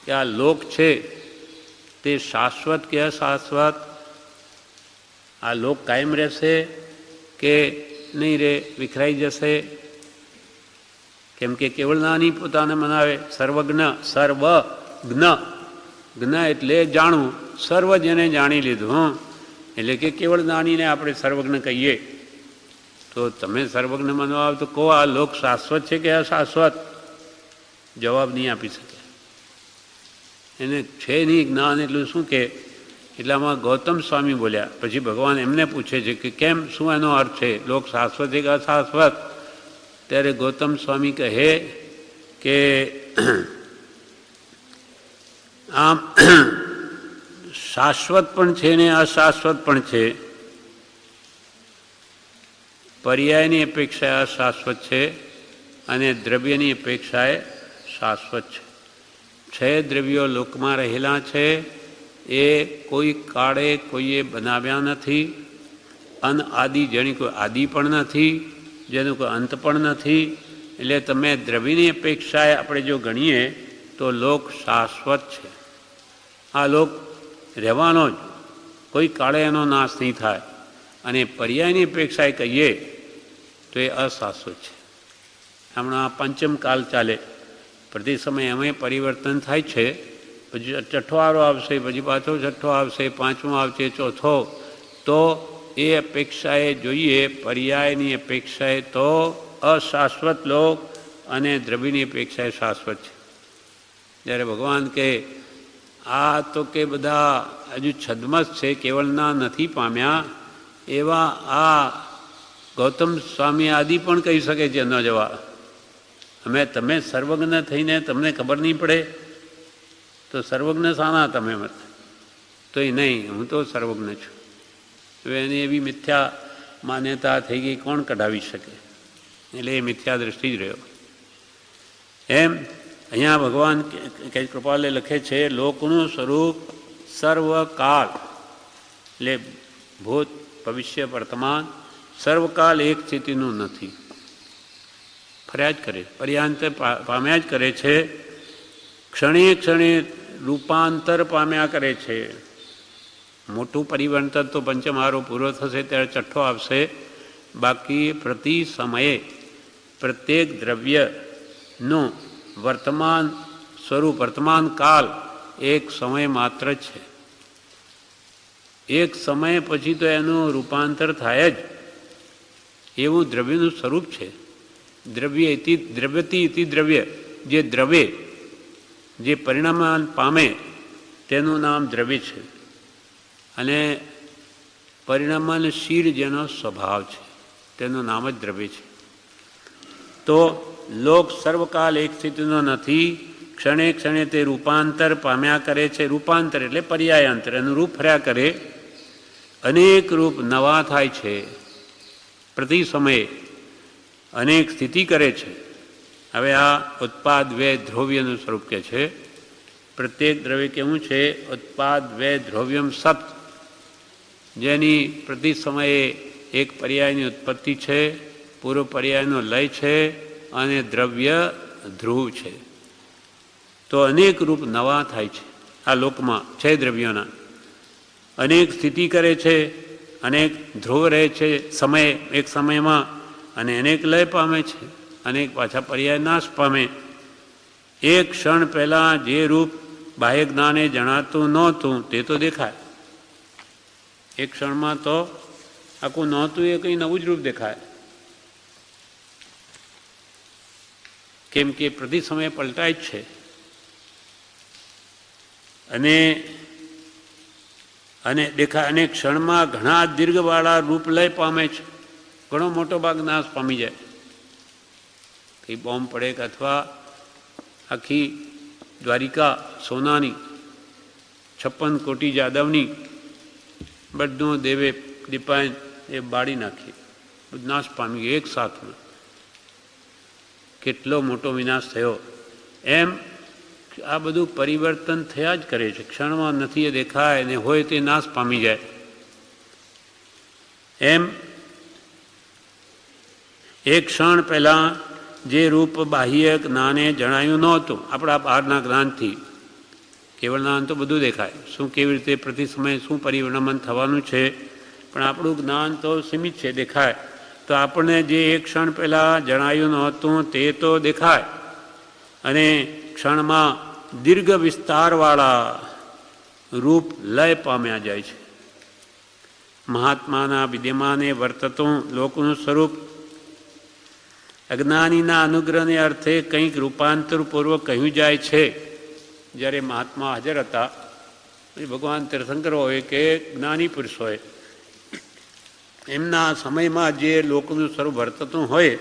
કે આ લોક છે તે શાશ્વત કે અશાશ્વત? આ લોક કાયમ રહેશે કે નહીં રે, વિખરાઈ જશે? કેમ કે કેવળ નાની પોતાને મનાવે, સર્વજ્ઞ, સર્વજ્ઞ, જ્ઞ એટલે જાણવું, સર્વ જેને જાણી લીધું, એટલે કે કેવળ નાનીને આપણે સર્વજ્ઞ કહીએ. તો તમે સર્વજ્ઞ મનવા તો કહો આ લોક શાશ્વત છે કે અશાશ્વત? જવાબ નહીં આપી શકે. એને છે નહીં જ્ઞાન, એટલું શું કે એટલામાં ગૌતમ સ્વામી બોલ્યા. પછી ભગવાન એમને પૂછે છે કે કેમ, શું એનો અર્થ છે, લોક શાશ્વત છે કે અશાશ્વત? ત્યારે ગૌતમ સ્વામી કહે કે આમ શાશ્વત પણ છે ને અશાશ્વત પણ છે. પર્યાયની અપેક્ષાએ અશાશ્વત છે અને દ્રવ્યની અપેક્ષાએ શાશ્વત છે. છે દ્રવ્યો લોકમાં રહેલા છે, એ કોઈ કાળે કોઈએ બનાવ્યા નથી. અનઆદિ, જેની કોઈ આદિ પણ નથી, જેનો કોઈ અંત પણ નથી. એટલે તમે દ્રવ્યની અપેક્ષાએ આપણે જો ગણીએ તો લોક શાશ્વત છે. આ લોક રહેવાનો જ, કોઈ કાળે એનો નાશ નહીં થાય. અને પર્યાયની અપેક્ષાએ કહીએ તો એ અશાશ્વત છે. હમણાં પંચમ કાલ ચાલે, પ્રતિ સમય એમાં પરિવર્તન થાય છે. પછી છઠ્ઠો વારો આવશે, પછી પાછો છઠ્ઠો આવશે, પાંચમો આવશે, ચોથો. તો એ અપેક્ષાએ જોઈએ, પર્યાયની અપેક્ષાએ તો અશાશ્વત લોક અને દ્રવ્યની અપેક્ષાએ શાશ્વત છે. જ્યારે ભગવાન કે આ તો કે બધા હજુ છદ્મસ છે, કેવળના નથી પામ્યા, એવા આ ગૌતમ સ્વામી આદિ પણ કહી શકે છે ન જવા. તમે સર્વજ્ઞ થઈને તમને ખબર નહીં પડે તો સર્વજ્ઞ શાના તમે? તો એ નહીં, હું તો સર્વજ્ઞ છું. તો એની એવી મિથ્યા માન્યતા થઈ ગઈ, કોણ કઢાવી શકે? એટલે એ મિથ્યા દ્રષ્ટિ જ રહ્યો. એમ અહીંયા ભગવાન કઈ કૃપાલે લખે છે, લોકનું સ્વરૂપ સર્વકાળ, એટલે ભૂત, ભવિષ્ય, વર્તમાન, સર્વકાળ એક સ્થિતિનું નથી. ફર્યા જ કરે, પર્યાંતર પામ્યા જ કરે છે. ક્ષણે ક્ષણે રૂપાંતર પામ્યા કરે છે. મોટું પરિવર્તન તો પંચમહારો પૂરો થશે ત્યારે છઠ્ઠો આવશે. બાકી પ્રતિ સમયે પ્રત્યેક દ્રવ્યનું વર્તમાન સ્વરૂપ, વર્તમાન કાળ એક સમય માત્ર છે. એક સમય પછી તો એનું રૂપાંતર થાય જ, એવું દ્રવ્યનું સ્વરૂપ છે. દ્રવ્ય ઇતિ દ્રવ્યતિ ઇતિ દ્રવ્ય, જે દ્રવ્ય, જે પરિણામ પામે તેનું નામ દ્રવ્ય છે. અને પરિણામશીલ જેનો સ્વભાવ છે તેનું નામ જ દ્રવ્ય છે. તો લોક સર્વકાલ એક સ્થિતિનો નથી. ક્ષણે ક્ષણે તે રૂપાંતર પામ્યા કરે છે. રૂપાંતર એટલે પર્યાયાંતર, એનું રૂપ ફર્યા કરે. અનેક રૂપ નવા થાય છે. પ્રતિ સમયે અનેક સ્થિતિ કરે છે. હવે આ ઉત્પાદ વ્યય દ્રવ્યનું સ્વરૂપ કે છે. પ્રત્યેક દ્રવ્ય કેવું છે? ઉત્પાદ વ્યય દ્રવ્યમ સત, જેની પ્રતિ સમયે એક પર્યાયની ઉત્પત્તિ છે, પૂર્વ પર્યાયનો લય છે અને દ્રવ્ય ધ્રુવ છે. તો અનેક રૂપ નવા થાય છે આ લોકમાં, છે દ્રવ્યોના. અનેક સ્થિતિ કરે છે અનેક ધ્રુવ રહે છે સમય એક સમયમાં, અને અનેક લય પામે છે, અનેક પાછા પર્યાય નાશ પામે. એક ક્ષણ પહેલાં જે રૂપ બાહ્ય જ્ઞાને જણાતું નહોતું તે તો દેખાય. એક ક્ષણમાં તો આખું નહોતું એ કંઈ નવું જ રૂપ દેખાય. કેમ કે પ્રતિ સમય પલટાય જ છે. અને દેખાય, અને ક્ષણમાં ઘણા દીર્ઘવાળા રૂપ લય પામે છે. ઘણો મોટો ભાગ નાશ પામી જાય. કંઈ બોમ્બ પડે કે અથવા આખી દ્વારિકા સોનાની 56 કોટી જાદવની બધું દેવે દીપાય એ બાળી નાખી, બધું નાશ પામી ગયું એક સાથમાં. કેટલો મોટો વિનાશ થયો. એમ આ બધું પરિવર્તન થયા જ કરે છે. ક્ષણમાં નથી એ દેખાય, ને હોય તે નાશ પામી જાય. એમ એક ક્ષણ પહેલાં જે રૂપ બાહ્ય જ્ઞાને જણાયું નહોતું, આપણા બહારના જ્ઞાનથી, કેવળ જ્ઞાન તો બધું દેખાય, શું કેવી રીતે પ્રતિ સમયે શું પરિવર્તન થવાનું છે, પણ આપણું જ્ઞાન તો સીમિત છે, દેખાય. તો આપણને જે એક ક્ષણ પહેલાં જણાયું નહોતું તે તો દેખાય, અને ક્ષણમાં દીર્ઘ વિસ્તારવાળા રૂપ લય પામ્યા જાય છે. મહાત્માના વિદ્યમાને વર્તતું લોકનું સ્વરૂપ અજ્ઞાનીના અનુગ્રહને અર્થે કંઈક રૂપાંતરપૂર્વક કહ્યું જાય છે. જ્યારે મહાત્મા હાજર હતા, ભગવાન તીર્થંકર હોય કે જ્ઞાની પુરુષ હોય, એમના સમયમાં જે લોકનું સ્વરૂપ વર્તતું હોય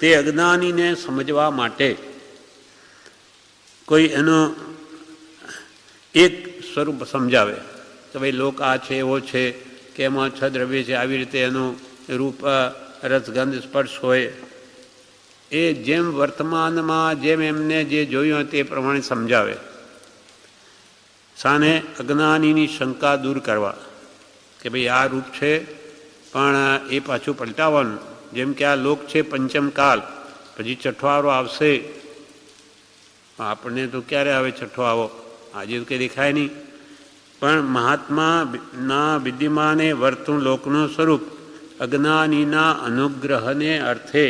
તે અજ્ઞાનીને સમજવા માટે કોઈ એનું એક સ્વરૂપ સમજાવે કે ભાઈ લોક આ છે, એવો છે, કે એમાં 6 દ્રવ્ય છે, આવી રીતે એનું રૂપ રસગંધ સ્પર્શ હોય. એ જેમ વર્તમાનમાં જેમ એમને જે જોયું તે પ્રમાણે સમજાવે. સાને અજ્ઞાનીની શંકા દૂર કરવા કે ભાઈ આ રૂપ છે પણ એ પાછું પલટાવવાનું. જેમ કે આ લોક છે પંચમ કાલ, પછી છઠ્ઠો આવો આવશે. આપણને તો ક્યારે આવે છઠ્ઠો આવો? આજે તો કંઈ દેખાય નહીં. પણ મહાત્માના વિદ્યમાને વર્તું લોકનું સ્વરૂપ અજ્ઞાનીના અનુગ્રહને અર્થે,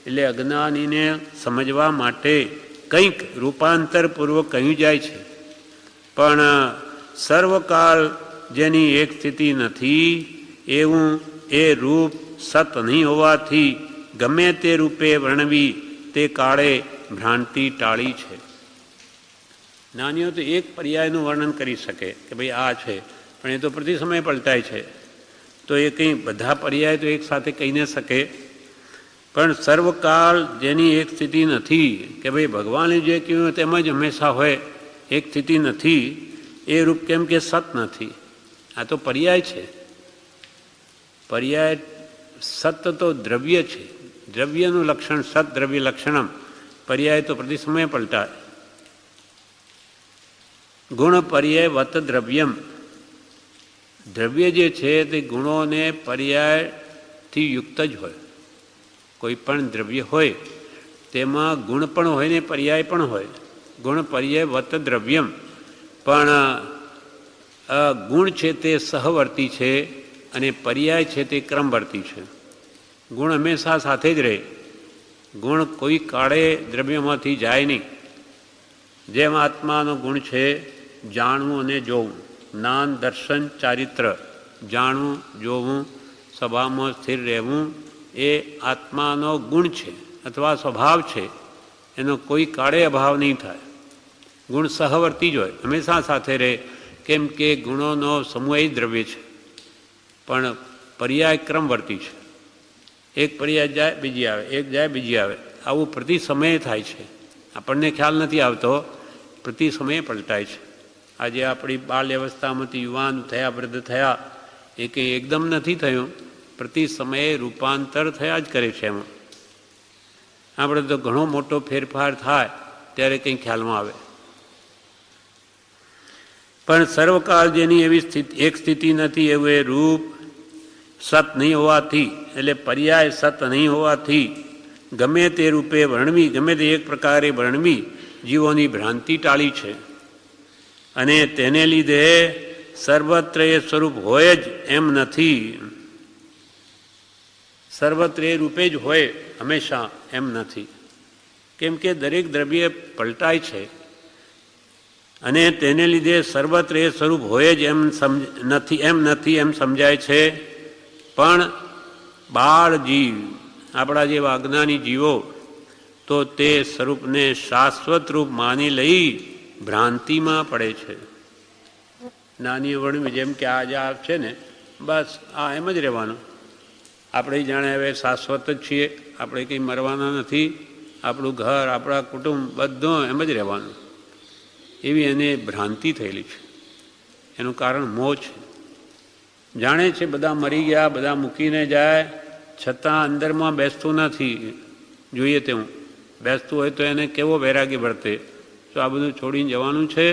એટલે અજ્ઞાનીને સમજવા માટે કંઈક રૂપાંતરપૂર્વક કહ્યું જાય છે. પણ સર્વકાળ જેની એક સ્થિતિ નથી એવું એ રૂપ સત નહીં હોવાથી ગમે તે રૂપે વર્ણવી તે કાળે ભ્રાંતિ ટાળી છે. જ્ઞાનીઓ તો એક પર્યાયનું વર્ણન કરી શકે કે ભાઈ આ છે, પણ એ તો પ્રતિ સમય પલટાય છે. તો એ કંઈ બધા પર્યાય તો એક સાથે કહી ન શકે. પણ સર્વકાળ જેની એક સ્થિતિ નથી, કે ભાઈ ભગવાને જે કહ્યું તેમ જ હંમેશા હોય, એક સ્થિતિ નથી, એ રૂપ કેમ કે સત નથી. આ તો પર્યાય છે. પર્યાય સત તો દ્રવ્ય છે, દ્રવ્યનું લક્ષણ સત દ્રવ્ય લક્ષણમ. પર્યાય તો પ્રતિ સમય પલટાય. ગુણ પર્યાય વત દ્રવ્યમ. દ્રવ્ય જે છે તે ગુણોને પર્યાયથી યુક્ત જ હોય. કોઈ પણ દ્રવ્ય હોય તેમાં ગુણ પણ હોય ને પર્યાય પણ હોય. ગુણ પર્યાય વત દ્રવ્યમ. પણ ગુણ છે તે સહવર્તી છે અને પર્યાય છે તે ક્રમવર્તી છે. ગુણ હંમેશા સાથે જ રહે. ગુણ કોઈ કાળે દ્રવ્યમાંથી જાય નહીં. જેમ આત્માનો ગુણ છે જાણવું અને જોવું, જ્ઞાન દર્શન ચારિત્ર, જાણવું જોવું સ્વભાવમાં સ્થિર રહેવું એ આત્માનો ગુણ છે અથવા સ્વભાવ છે. એનો કોઈ કાળે અભાવ નહીં થાય. ગુણ સહવર્તી જ હોય, હંમેશા સાથે રહે. કેમ કે ગુણોનો સમૂહ દ્રવ્ય છે, પણ પર્યાય ક્રમવર્તી છે. એક પર્યાય જાય બીજી આવે, એક જાય બીજી આવે. આવું પ્રતિ સમયે થાય છે. આપણને ખ્યાલ નથી આવતો, પ્રતિ સમયે પલટાય છે. આજે આપણી બાલ્ય અવસ્થામાંથી યુવાન થયા, વૃદ્ધ થયા, એ કંઈ એકદમ નથી થયું. પ્રતિ સમયે રૂપાંતર થયા જ કરે છે. એમાં આપણે તો ઘણો મોટો ફેરફાર થાય ત્યારે કંઈ ખ્યાલમાં આવે. પણ સર્વકાળ જેની એવી સ્થિતિ એક સ્થિતિ નથી એવું એ રૂપ સત નહીં હોવાથી, એટલે પર્યાય સત નહીં હોવાથી ગમે તે રૂપે વર્ણવી, ગમે તે એક પ્રકારે વર્ણવી જીવોની ભ્રાંતિ ટાળી છે. અને તેને લીધે સર્વત્ર એ સ્વરૂપ હોય જ એમ નથી. સર્વત્ર એ રૂપે જ હોય હંમેશા એમ નથી. કેમ કે દરેક દ્રવ્ય પલટાય છે અને તેને લીધે સર્વત્ર એ સ્વરૂપ હોય જ એમ નથી એમ સમજાય છે. પણ બાળ જીવ, આપણા જેવા અજ્ઞાની જીવો તો તે સ્વરૂપને શાશ્વત રૂપ માની લઈ ભ્રાંતિમાં પડે છે. નાની વર્ણવી જેમ કે આજે આ છે ને, બસ આ એમ જ રહેવાનું. આપણે જાણે હવે શાશ્વત જ છીએ, આપણે કંઈ મરવાના નથી, આપણું ઘર, આપણા કુટુંબ બધું એમ જ રહેવાનું, એવી એને ભ્રાંતિ થયેલી છે. એનું કારણ મોહ છે. જાણે છે બધા મરી ગયા, બધા મૂકીને જાય, છતાં અંદરમાં બેસતું નથી. જોઈએ તેવું બેસતું હોય તો એને કેવો વૈરાગ્ય વર્તે. તો આ બધું છોડીને જવાનું છે,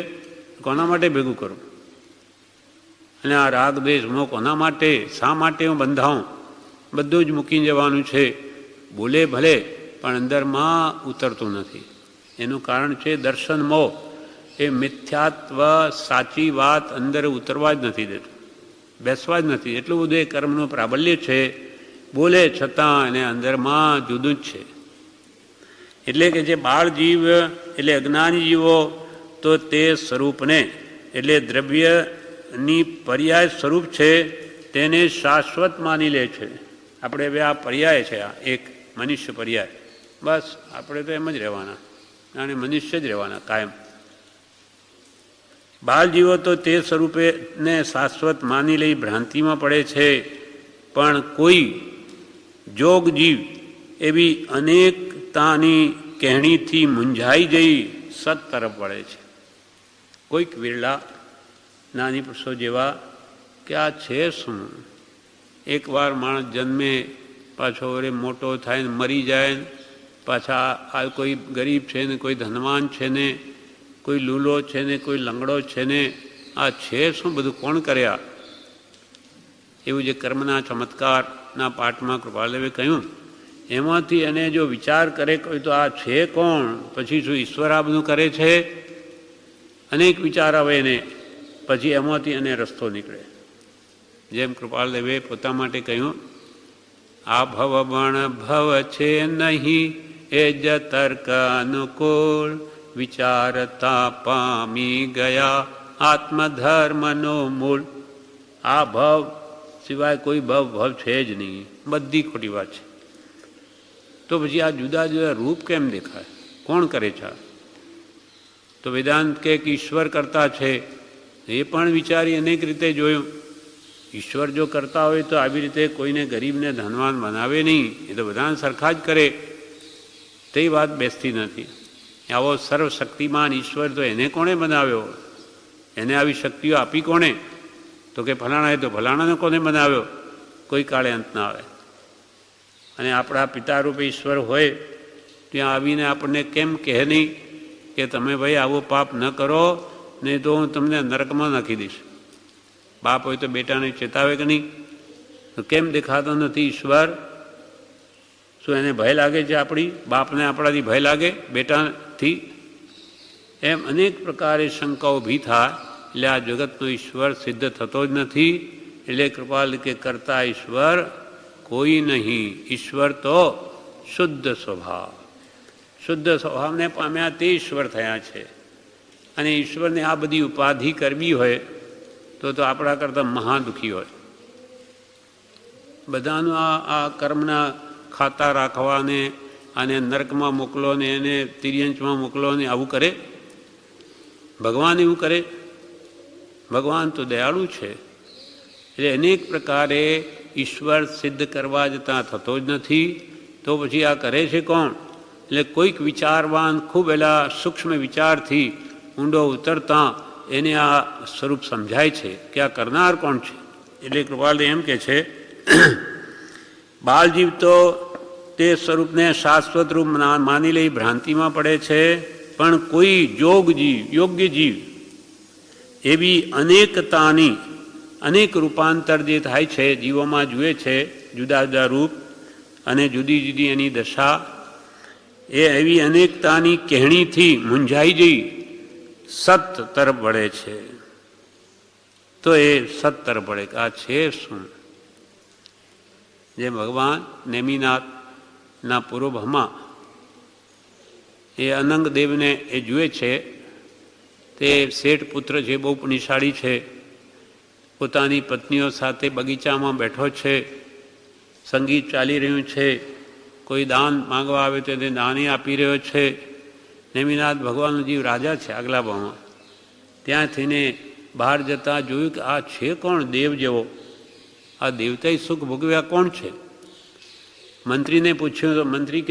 કોના માટે ભેગું કરું? અને આ રાગ દ્વેષ મોહ કોના માટે, શા માટે હું બંધાઉં? બધું જ મૂકીને જવાનું છે. બોલે ભલે પણ અંદરમાં ઉતરતું નથી. એનું કારણ છે દર્શન મોહ. એ મિથ્યાત્વ, સાચી વાત અંદર ઉતરવા જ નથી દેતું, બેસવા જ નથી. એટલું બધું એ કર્મનું પ્રાબલ્ય છે. બોલે છતાં એને અંદરમાં જુદું જ છે. એટલે કે જે બાળ જીવ એટલે અજ્ઞાની જીવો તો તે સ્વરૂપને એટલે દ્રવ્યની પર્યાય સ્વરૂપ છે તેને શાશ્વત માની લે છે. આપણે હવે આ પર્યાય છે, આ એક મનુષ્ય પર્યાય, બસ આપણે તો એમ જ રહેવાના અને મનુષ્ય જ રહેવાના કાયમ. બાળ જીવો તો તે સ્વરૂપે ને શાશ્વત માની લઈ ભ્રાંતિમાં પડે છે. પણ કોઈ જોગ જીવ એવી અનેકતાની કહેણીથી મૂંઝાઈ જઈ સત તરફ વળે છે. કોઈક વિરલા નાની પુરુષો જેવા કે આ છે શું? એકવાર માણસ જન્મે, પાછો વરે મોટો થાય ને મરી જાય ને પાછા આ કોઈ ગરીબ છે ને કોઈ ધનવાન છે ને કોઈ લૂલો છે ને કોઈ લંગડો છે ને આ છે શું બધું કોણ કર્યા? એવું જે કર્મના ચમત્કારના પાઠમાં કૃપાલદેવે કહ્યું, એમાંથી એને જો વિચાર કરે કોઈ તો આ છે કોણ? પછી શું ઈશ્વર આ બધું કરે છે? અનેક વિચાર આવે એને, પછી એમાંથી એને રસ્તો નીકળે. જેમ કૃપાલદેવે પોતા માટે કહ્યું, આ ભવ બણ ભવ છે નહીં એ જ તર્ક અનુકૂળ, વિચારતા પામી ગયા આત્મધર્મનો મૂળ. આ ભવ સિવાય કોઈ ભવ છે જ નહીં, બધી ખોટી વાત છે. તો પછી આ જુદા જુદા રૂપ કેમ દેખાય? કોણ કરે છે? તો વેદાંત કે ઈશ્વર કરતા છે. એ પણ વિચારી અનેક રીતે જોયું. ઈશ્વર જો કરતા હોય તો આવી રીતે કોઈને ગરીબને ધનવાન બનાવે નહીં, એ તો બધાને સરખા જ કરે. તે વાત બેસતી નથી. આવો સર્વશક્તિમાન ઈશ્વર તો એને કોણે બનાવ્યો? એને આવી શક્તિઓ આપી કોણે? તો કે ફલાણાએ તો ફલાણાને કોને બનાવ્યો? કોઈ કાળે અંત ના આવે. અને આપણા પિતારૂપે ઈશ્વર હોય ત્યાં આવીને આપણને કેમ કહે નહીં કે તમે ભાઈ આવો પાપ ન કરો, નહીં તો હું તમને નરકમાં નાખી દઈશ? બાપ હોય તો બેટાને ચેતાવે કે નહીં? તો કેમ દેખાતો નથી ઈશ્વર? શું એને ભય લાગે છે આપણી? બાપને આપણાથી ભય લાગે બેટાથી? એમ અનેક પ્રકારે શંકાઓ ઊભી થાય. એટલે આ જગતનો ઈશ્વર સિદ્ધ થતો જ નથી. એટલે કૃપાલ કે કરતા ઈશ્વર કોઈ નહીં. ઈશ્વર તો શુદ્ધ સ્વભાવ, શુદ્ધ સ્વભાવને પામ્યા તે ઈશ્વર થયા છે. અને ઈશ્વરને આ બધી ઉપાધિ કરવી હોય તો આપણા કરતાં મહાદુખી હોય. બધાનું આ કર્મના ખાતા રાખવાને અને નર્કમાં મોકલો ને એને તિર્યંચમાં મોકલો ને આવું કરે? ભગવાન એવું કરે? ભગવાન તો દયાળુ છે. એટલે અનેક પ્રકારે ઈશ્વર સિદ્ધ કરવા જતાં થતો જ નથી. તો પછી આ કરે છે કોણ? એટલે કોઈક વિચારવાન ખૂબ એલા સૂક્ષ્મ વિચારથી ઊંડો ઉતરતા એને આ સ્વરૂપ સમજાય છે કે આ કરનાર કોણ છે. એટલે કૃપાલ એમ કે છે, બાળજીવ તો તે સ્વરૂપને શાશ્વત રૂપ માની લઈ ભ્રાંતિમાં પડે છે. પણ કોઈ જોગ જીવ, યોગ્ય જીવ એવી અનેકતાની અનેક રૂપાંતર જે થાય છે જીવોમાં જુએ છે, જુદા જુદા રૂપ અને જુદી જુદી એની દશા, એ એવી અનેકતાની કહેણીથી મૂંઝાઈ જઈ સત તરફ વળે છે. તો તો એ સત્તર પડે કે આ છે શું. જે ભગવાન નેમિનાથના પૂર્વભમાં એ અનંગદેવને એ જુએ છે, તે શેઠ પુત્ર જે બહુ પુણ્યશાળી છે, પોતાની પત્નીઓ સાથે બગીચામાં બેઠો છે, સંગીત ચાલી રહ્યું છે, કોઈ દાન માંગવા આવે તો એને દાની આપી રહ્યો છે. નેમિનાથ ભગવાનનો જીવ રાજા છે આગલા ભાવમાં. ત્યાં થઈને બહાર જતાં જોયું કે આ છે કોણ દેવ જેવો, આ દેવતાએ સુખ ભોગવ્યા કોણ છે. મંત્રીને પૂછ્યું તો મંત્રી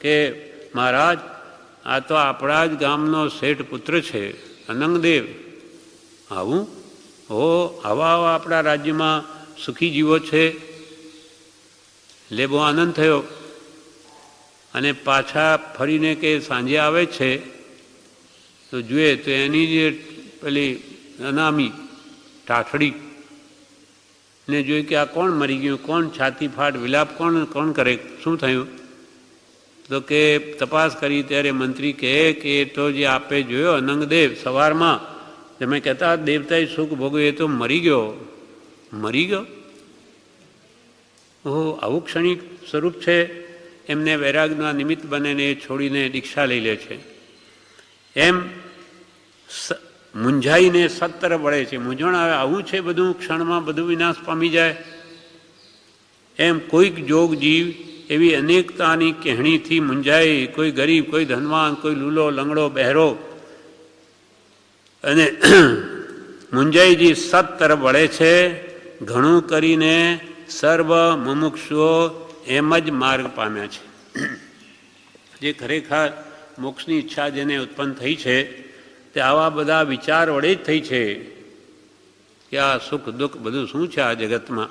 કે મહારાજ આ તો આપણા જ ગામનો શેઠ પુત્ર છે અનંગદેવ. આવું? હો, આવા આપણા રાજ્યમાં સુખી જીવો છે. એટલે બહુ આનંદ થયો. અને પાછા ફરીને કે સાંજે આવે છે તો જુએ તો એની જે પેલી અનામી ટાઠડી ને જોઈ કે આ કોણ મરી ગયું, કોણ છાતી ફાટ વિલાપ કોણ કરે, શું થયું? તો કે તપાસ કરી ત્યારે મંત્રી કહે કે એ તો જે આપે જોયો અનંગદેવ સવારમાં તમે કહેતા દેવતાએ સુખ ભોગવ્યું, એ તો મરી ગયો. ઓહો, આવું ક્ષણિક સ્વરૂપ છે. એમને વૈરાગના નિમિત્ત બનેને એ છોડીને દીક્ષા લઈ લે છે. એમ મૂંઝાઈને સત્તર વળે છે. મૂંઝવણ આવે, આવું છે બધું, ક્ષણમાં બધું વિનાશ પામી જાય. એમ કોઈક જોગ જીવ એવી અનેકતાની કહેણીથી મૂંઝાય, કોઈ ગરીબ, કોઈ ધનવાન, કોઈ લૂલો લંગડો બહેરો, અને મૂંઝાઈજી સત્તર વળે છે. ઘણું કરીને સર્વ મુમુક્ષુઓ એમ જ માર્ગ પામ્યા છે. જે ખરેખર મોક્ષની ઈચ્છા જેને ઉત્પન્ન થઈ છે તે આવા બધા વિચાર વડે જ થઈ છે કે આ સુખ દુઃખ બધું શું છે આ જગતમાં.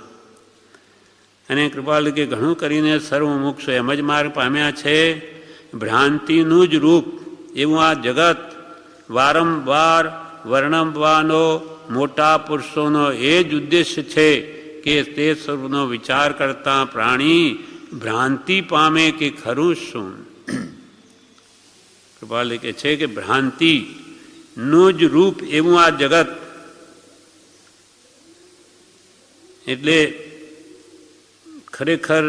અને કૃપાલુ કે ઘણું કરીને સર્વ મોક્ષ એમ જ માર્ગ પામ્યા છે. ભ્રાંતિનું જ રૂપ એવું આ જગત વારંવાર વર્ણવવાનો મોટા પુરુષોનો એ જ ઉદ્દેશ્ય છે કે તે સ્વરૂપનો વિચાર કરતા પ્રાણી ભ્રાંતિ પામે કે ખરું શું. કૃપાલુ કે છે કે ભ્રાંતિનું જ રૂપ એવું આ જગત, એટલે ખરેખર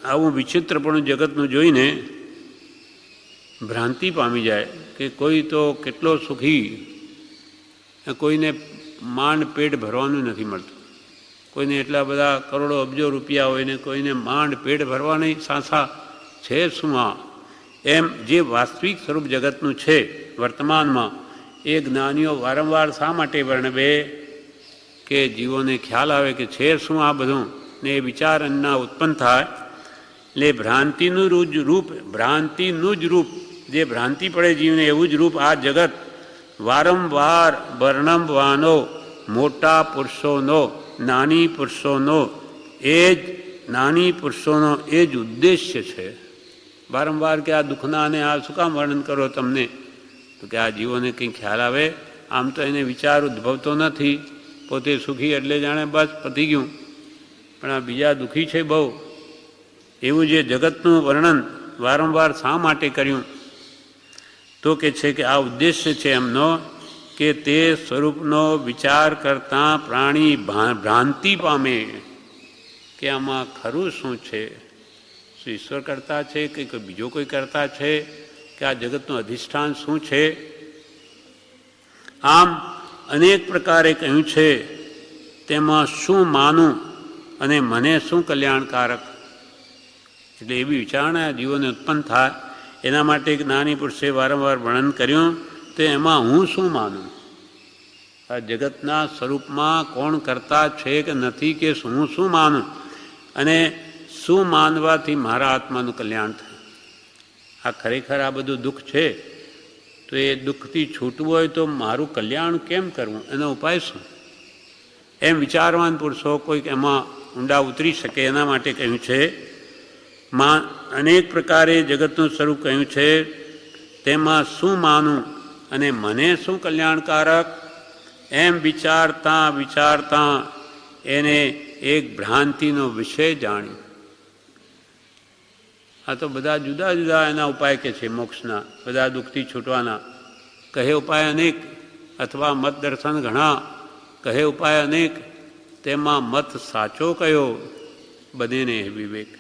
આવું વિચિત્રપણું જગતનું જોઈને ભ્રાંતિ પામી જાય કે કોઈ તો કેટલો સુખી, કોઈને માંડ પેટ ભરવાનું નથી મળતું, કોઈને એટલા બધા કરોડો અબજો રૂપિયા હોય ને કોઈને માંડ પેટ ભરવા નહીં, સાસા છે શું આ. એમ જે વાસ્તવિક સ્વરૂપ જગતનું છે વર્તમાનમાં એ જ્ઞાનીઓ વારંવાર શા માટે વર્ણવે કે જીવોને ખ્યાલ આવે કે છે શું આ બધું, ને એ વિચાર એના ઉત્પન્ન થાય. એટલે ભ્રાંતિનું જ રૂપ જે ભ્રાંતિ પડે જીવને એવું જ રૂપ આ જગત વારંવાર વર્ણવવાનો મોટા પુરુષોનો નાની પુરુષોનો એ જ ઉદ્દેશ્ય છે. વારંવાર કે આ દુઃખના અને આ શું કામ વર્ણન કરો તમને, તો કે આ જીવોને કંઈ ખ્યાલ આવે. આમ તો એને વિચાર ઉદ્ભવતો નથી, પોતે સુખી એટલે જાણે બસ પતી ગયું, પણ આ બીજા દુઃખી છે બહુ. એવું જે જગતનું વર્ણન વારંવાર શા માટે કર્યું, તો કે છે કે આ ઉદ્દેશ્ય છે એમનો કે તે સ્વરૂપનો વિચાર કરતાં પ્રાણી ભ્રાંતિ પામે કે આમાં ખરું શું છે, શું ઈશ્વર કરતા છે કે કોઈ બીજો કોઈ કરતા છે, કે આ જગતનું અધિષ્ઠાન શું છે. આમ અનેક પ્રકારે કહ્યું છે, તેમાં શું માનું અને મને શું કલ્યાણકારક. એટલે એવી વિચારણા જીવોને ઉત્પન્ન થાય એના માટે જ્ઞાની પુરુષે વારંવાર વર્ણન કર્યું. તો એમાં હું શું માનું, આ જગતના સ્વરૂપમાં કોણ કરતા છે કે નથી, કે હું શું માનું અને શું માનવાથી મારા આત્માનું કલ્યાણ થાય. આ ખરેખર આ બધું દુઃખ છે, તો એ દુઃખથી છૂટવું હોય તો મારું કલ્યાણ કેમ કરવું, એનો ઉપાય શું, એમ વિચારવાન પુરુષો કોઈક એમાં ઊંડા ઉતરી શકે એના માટે કહ્યું છે. અનેક પ્રકારે જગતનું સ્વરૂપ કહ્યું છે, તેમાં શું માનું અને મને શું કલ્યાણકારક, એમ વિચારતા એને એક ભ્રાંતિનો વિષય જાણ્યો. આ તો બધા જુદા જુદા એના ઉપાય કે છે મોક્ષના, બધા દુઃખથી છૂટવાના કહે ઉપાય અનેક, અથવા મત દર્શન ઘણા, કહે ઉપાય અનેક, તેમાં મત સાચો કયો, બનેને વિવેક.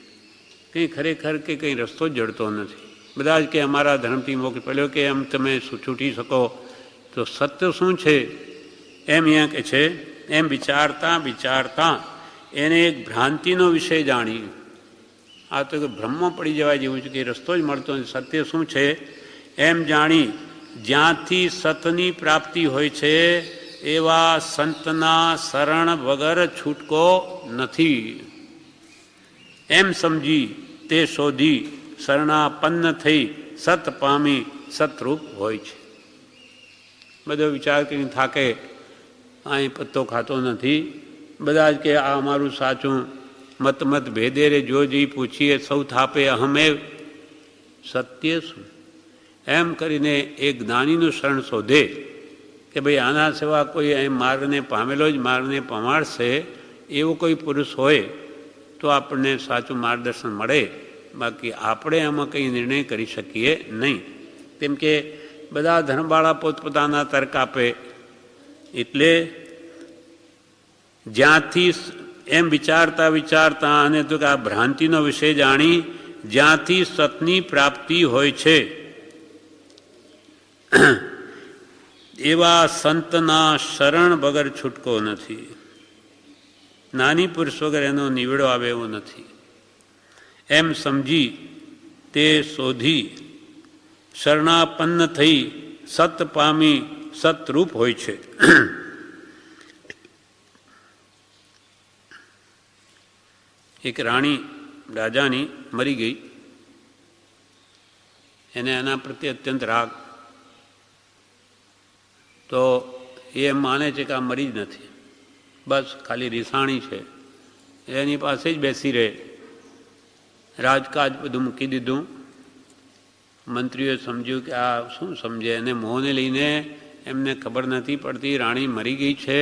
કંઈ ખરેખર કે કંઈ રસ્તો જ જડતો નથી. બધા જ કે અમારા ધર્મથી મોક્ષ પડ્યો, કે એમ તમે છૂટી શકો, તો સત્ય શું છે એમ અહીંયા કે છે. એમ વિચારતા વિચારતા એને એક ભ્રાંતિનો વિષય જાણી. આ તો બ્રહ્મ પડી જવા જેવું છે, કે રસ્તો જ મળતો નથી, સત્ય શું છે એમ જાણી જ્યાંથી સતની પ્રાપ્તિ હોય છે એવા સંતના શરણ વગર છૂટકો નથી. એમ સમજી તે શોધી શરણાપન્ન થઈ સત પામી સતરૂપ હોય છે. બધો વિચાર કરીને થાકે, અહીં પત્તો ખાતો નથી. બધા જ કે આ અમારું સાચું, મત મત ભેદે રે જો જી પૂછીએ સૌ થાપે અહમેવ, સત્ય શું એમ કરીને એક જ્ઞાનીનું શરણ શોધે કે ભાઈ આના સિવા કોઈ અહીં માર્ગને પામેલો જ માર્ગને પમાડશે એવો કોઈ પુરુષ હોય તો આપણને સાચું માર્ગદર્શન મળે. બાકી આપણે એમાં કંઈ નિર્ણય કરી શકીએ નહીં. કેમ કે બધા ધર્મવાળા પોતપોતાના તર્ક આપે. એટલે જ્યાંથી એમ વિચારતા વિચારતા અને તો કે આ ભ્રાંતિનો વિષય જાણી જ્યાંથી સતની પ્રાપ્તિ હોય છે એવા સંતના શરણ વગર છૂટકો નથી. નાની પુરુષ વગર એનો નિવેડો આવે એવો નથી. એમ સમજી તે શોધી શરણાપન્ન થઈ સત પામી સતરૂપ હોય છે. એક રાણી રાજાની મરી ગઈ. એને એના પ્રત્યે અત્યંત રાગ. તો એ એમ માને છે કે આ મરી જ નથી, બસ ખાલી રીસાણી છે. એની પાસે જ બેસી રહે. રાજકાજ બધું મૂકી દીધું. મંત્રીઓએ સમજ્યું કે આ શું સમજે, એને મોહને લઈને એમને ખબર નથી પડતી રાણી મરી ગઈ છે,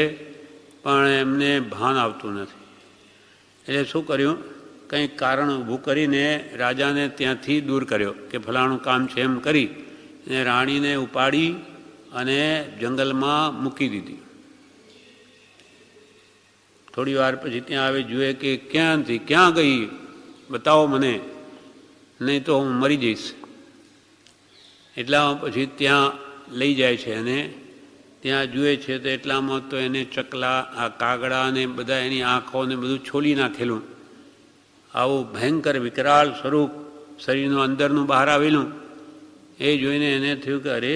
પણ એમને ભાન આવતું નથી. એટલે શું કર્યું, કંઈક કારણ ઊભું કરીને રાજાને ત્યાંથી દૂર કર્યો કે ફલાણું કામ છે એમ કરી અને રાણીને ઉપાડી અને જંગલમાં મૂકી દીધી. થોડી વાર પછી ત્યાં આવે, જુએ કે ક્યાંથી ક્યાં ગઈ, બતાવો મને, નહીં તો હું મરી જઈશ. એટલામાં પછી ત્યાં લઈ જાય છે અને ત્યાં જુએ છે તો એટલામાં તો એને ચકલા, આ કાગડા ને બધા એની આંખો ને બધું છોલી નાખેલું. આવું ભયંકર વિકરાળ સ્વરૂપ શરીરનું અંદરનું બહાર આવેલું. એ જોઈને એને થયું કે અરે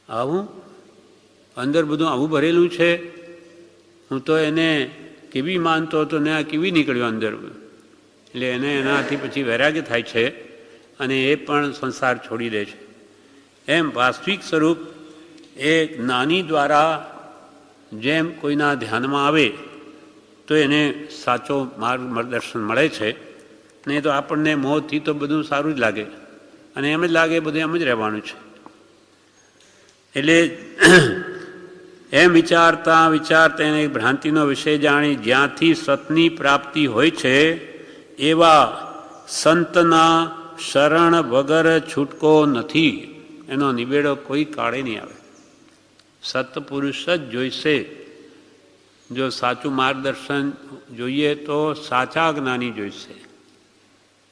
આવું અંદર બધું આવું ભરેલું છે. હું તો એને કેવી માનતો હતો ને આ કેવી નીકળ્યો અંદર. એટલે એને એનાથી પછી વૈરાગ્ય થાય છે અને એ પણ સંસાર છોડી દે છે. એમ વાસ્તવિક સ્વરૂપ એ જ્ઞાની દ્વારા જેમ કોઈના ધ્યાનમાં આવે તો એને સાચો માર્ગદર્શન મળે છે. નહીં તો આપણને મોહથી તો બધું સારું જ લાગે અને એમ જ લાગે બધું એમ જ રહેવાનું છે. એટલે એમ વિચારતા વિચારતા એને ભ્રાંતિનો વિષય જાણી જ્યાંથી સતની પ્રાપ્તિ હોય છે એવા સંતના શરણ વગર છૂટકો નથી. એનો નિવેડો કોઈ કાળે નહીં આવે. સત્પુરુષ જ જોઈશે. જો સાચું માર્ગદર્શન જોઈએ તો સાચા જ્ઞાની જોઈશે.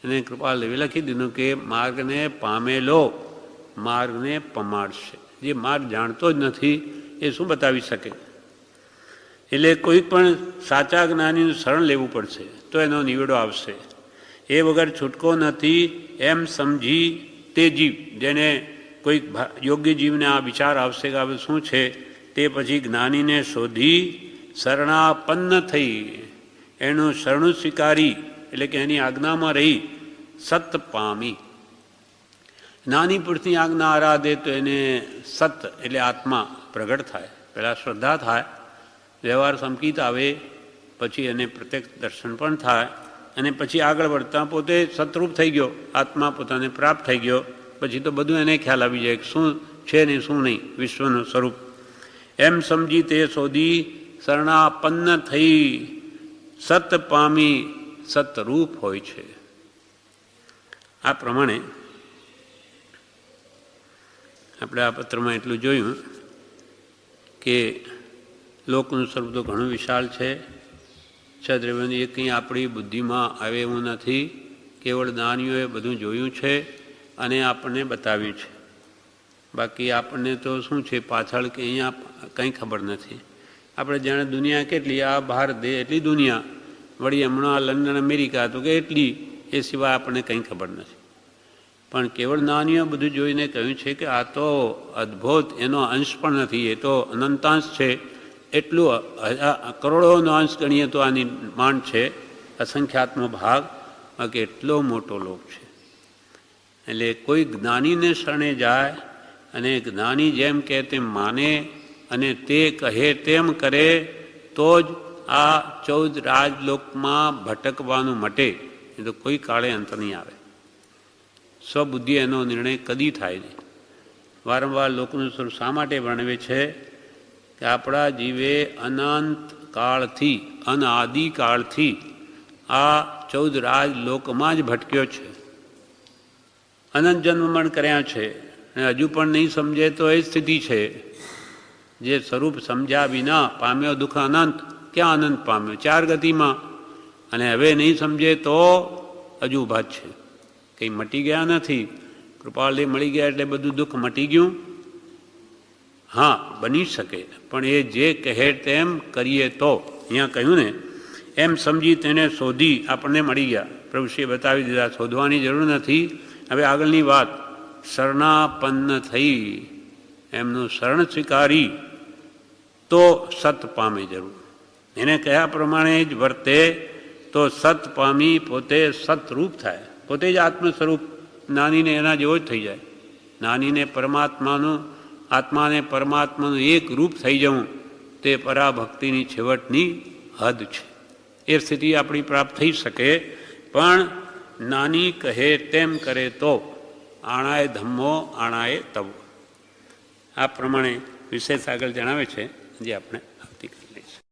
એને કૃપાલ દેવે લખી દીધું કે માર્ગને પામેલો માર્ગને પમાડશે. જે માર્ગ જાણતો જ નથી એ શું બતાવી શકે. એટલે કોઈ પણ સાચા જ્ઞાનીનું શરણ લેવું પડશે તો એનો નિવેડો આવશે. એ વગર છૂટકો નથી એમ સમજી તે જીવ, જેને કોઈક યોગ્ય જીવને આ વિચાર આવશે કે હવે શું છે, તે પછી જ્ઞાનીને શોધી શરણાપન્ન થઈ એનું શરણું સ્વીકારી એટલે કે એની આજ્ઞામાં રહી સત પામી. નાની પુરુષની આજ્ઞા આરાધે તો એને સત એટલે આત્મા પ્રગટ થાય. પહેલાં શ્રદ્ધા થાય, વ્યવહાર સંકિત આવે, પછી એને પ્રત્યક્ષ દર્શન પણ થાય અને પછી આગળ વધતા પોતે સતરૂપ થઈ ગયો, આત્મા પોતાને પ્રાપ્ત થઈ ગયો. પછી તો બધું એને ખ્યાલ આવી જાય શું છે ને શું નહીં વિશ્વનું સ્વરૂપ. એમ સમજી તે શોધી શરણાપન્ન થઈ સત પામી સતરૂપ હોય છે. આ પ્રમાણે આપણે આ પત્રમાં એટલું જોયું કે લોકનું સ્વરૂપ તો ઘણું વિશાળ છે. છદ્રવ્યનું એ કંઈ આપણી બુદ્ધિમાં આવે એવું નથી. કેવળ જ્ઞાનીઓએ બધું જોયું છે અને આપણને બતાવ્યું છે. બાકી આપણને તો શું છે પાછળ કે અહીંયા કંઈ ખબર નથી. આપણે જાણે દુનિયા કેટલી, આ બહાર દે એટલી દુનિયા, વળી હમણાં લંડન અમેરિકા તો કે એટલી, એ સિવાય આપણને કંઈ ખબર નથી. પણ કેવળ જ્ઞાનીઓ બધું જોઈને કહ્યું છે કે આ તો અદ્ભુત, એનો અંશ પણ નથી, એ તો અનંતાંશ છે. એટલું કરોડોનો અંશ ગણીએ તો આની માંડ છે, અસંખ્યાત્મક ભાગ, બાકી એટલો મોટો લોક છે. એટલે કોઈ જ્ઞાનીને શરણે જાય અને જ્ઞાની જેમ કહે તેમ માને અને તે કહે તેમ કરે તો જ આ 14 રાજલોકમાં ભટકવાનું મટે. એ તો કોઈ કાળે અંત નહીં આવે. સ્વબુદ્ધિ એનો નિર્ણય કદી થાય નહીં. વારંવાર લોકોનું સ્વરૂપ શા માટે વર્ણવે છે કે આપણા જીવે અનંત કાળથી, અનાદિકાળથી આ 14 રાજલોકમાં જ ભટક્યો છે. અનંત જન્મમરણ કર્યા છે અને હજુ પણ નહીં સમજે તો એ સ્થિતિ છે. જે સ્વરૂપ સમજ્યા વિના પામ્યો દુઃખ અનંત, ક્યાં અનંત પામ્યો? 4 ગતિમાં. અને હવે નહીં સમજે તો હજુ ઊભા જ છે, કંઈ મટી ગયા નથી. કૃપાળે મળી ગયા એટલે બધું દુઃખ મટી ગયું? હા, બની શકે, પણ એ જે કહે તેમ કરીએ તો. અહીંયા કહ્યું ને, એમ સમજી તેને શોધી આપણને મળી ગયા. પ્રભુશ્રીએ બતાવી દીધા, શોધવાની જરૂર નથી. હવે આગળની વાત, શરણાપન્ન થઈ એમનું શરણ સ્વીકારી તો સત પામે જરૂર. એને કયા પ્રમાણે જ વર્તે તો સત પામી પોતે સતરૂપ થાય. પોતે જ આત્મ સ્વરૂપ, જ્ઞાનીને એના જેવો જ થઈ જાય. જ્ઞાનીને પરમાત્માનું, આત્માને પરમાત્માનું એક રૂપ થઈ જવું તે પરાભક્તિની છેવટની હદ છે. એ સ્થિતિ આપણી પ્રાપ્ત થઈ શકે. પણ નાની કહે તેમ કરે તો આણાય ધમ્મો આણાય તવો. આ પ્રમાણે વિશેષ આગળ જણાવે છે, જે આપણે આવતીકાલે લઈશું.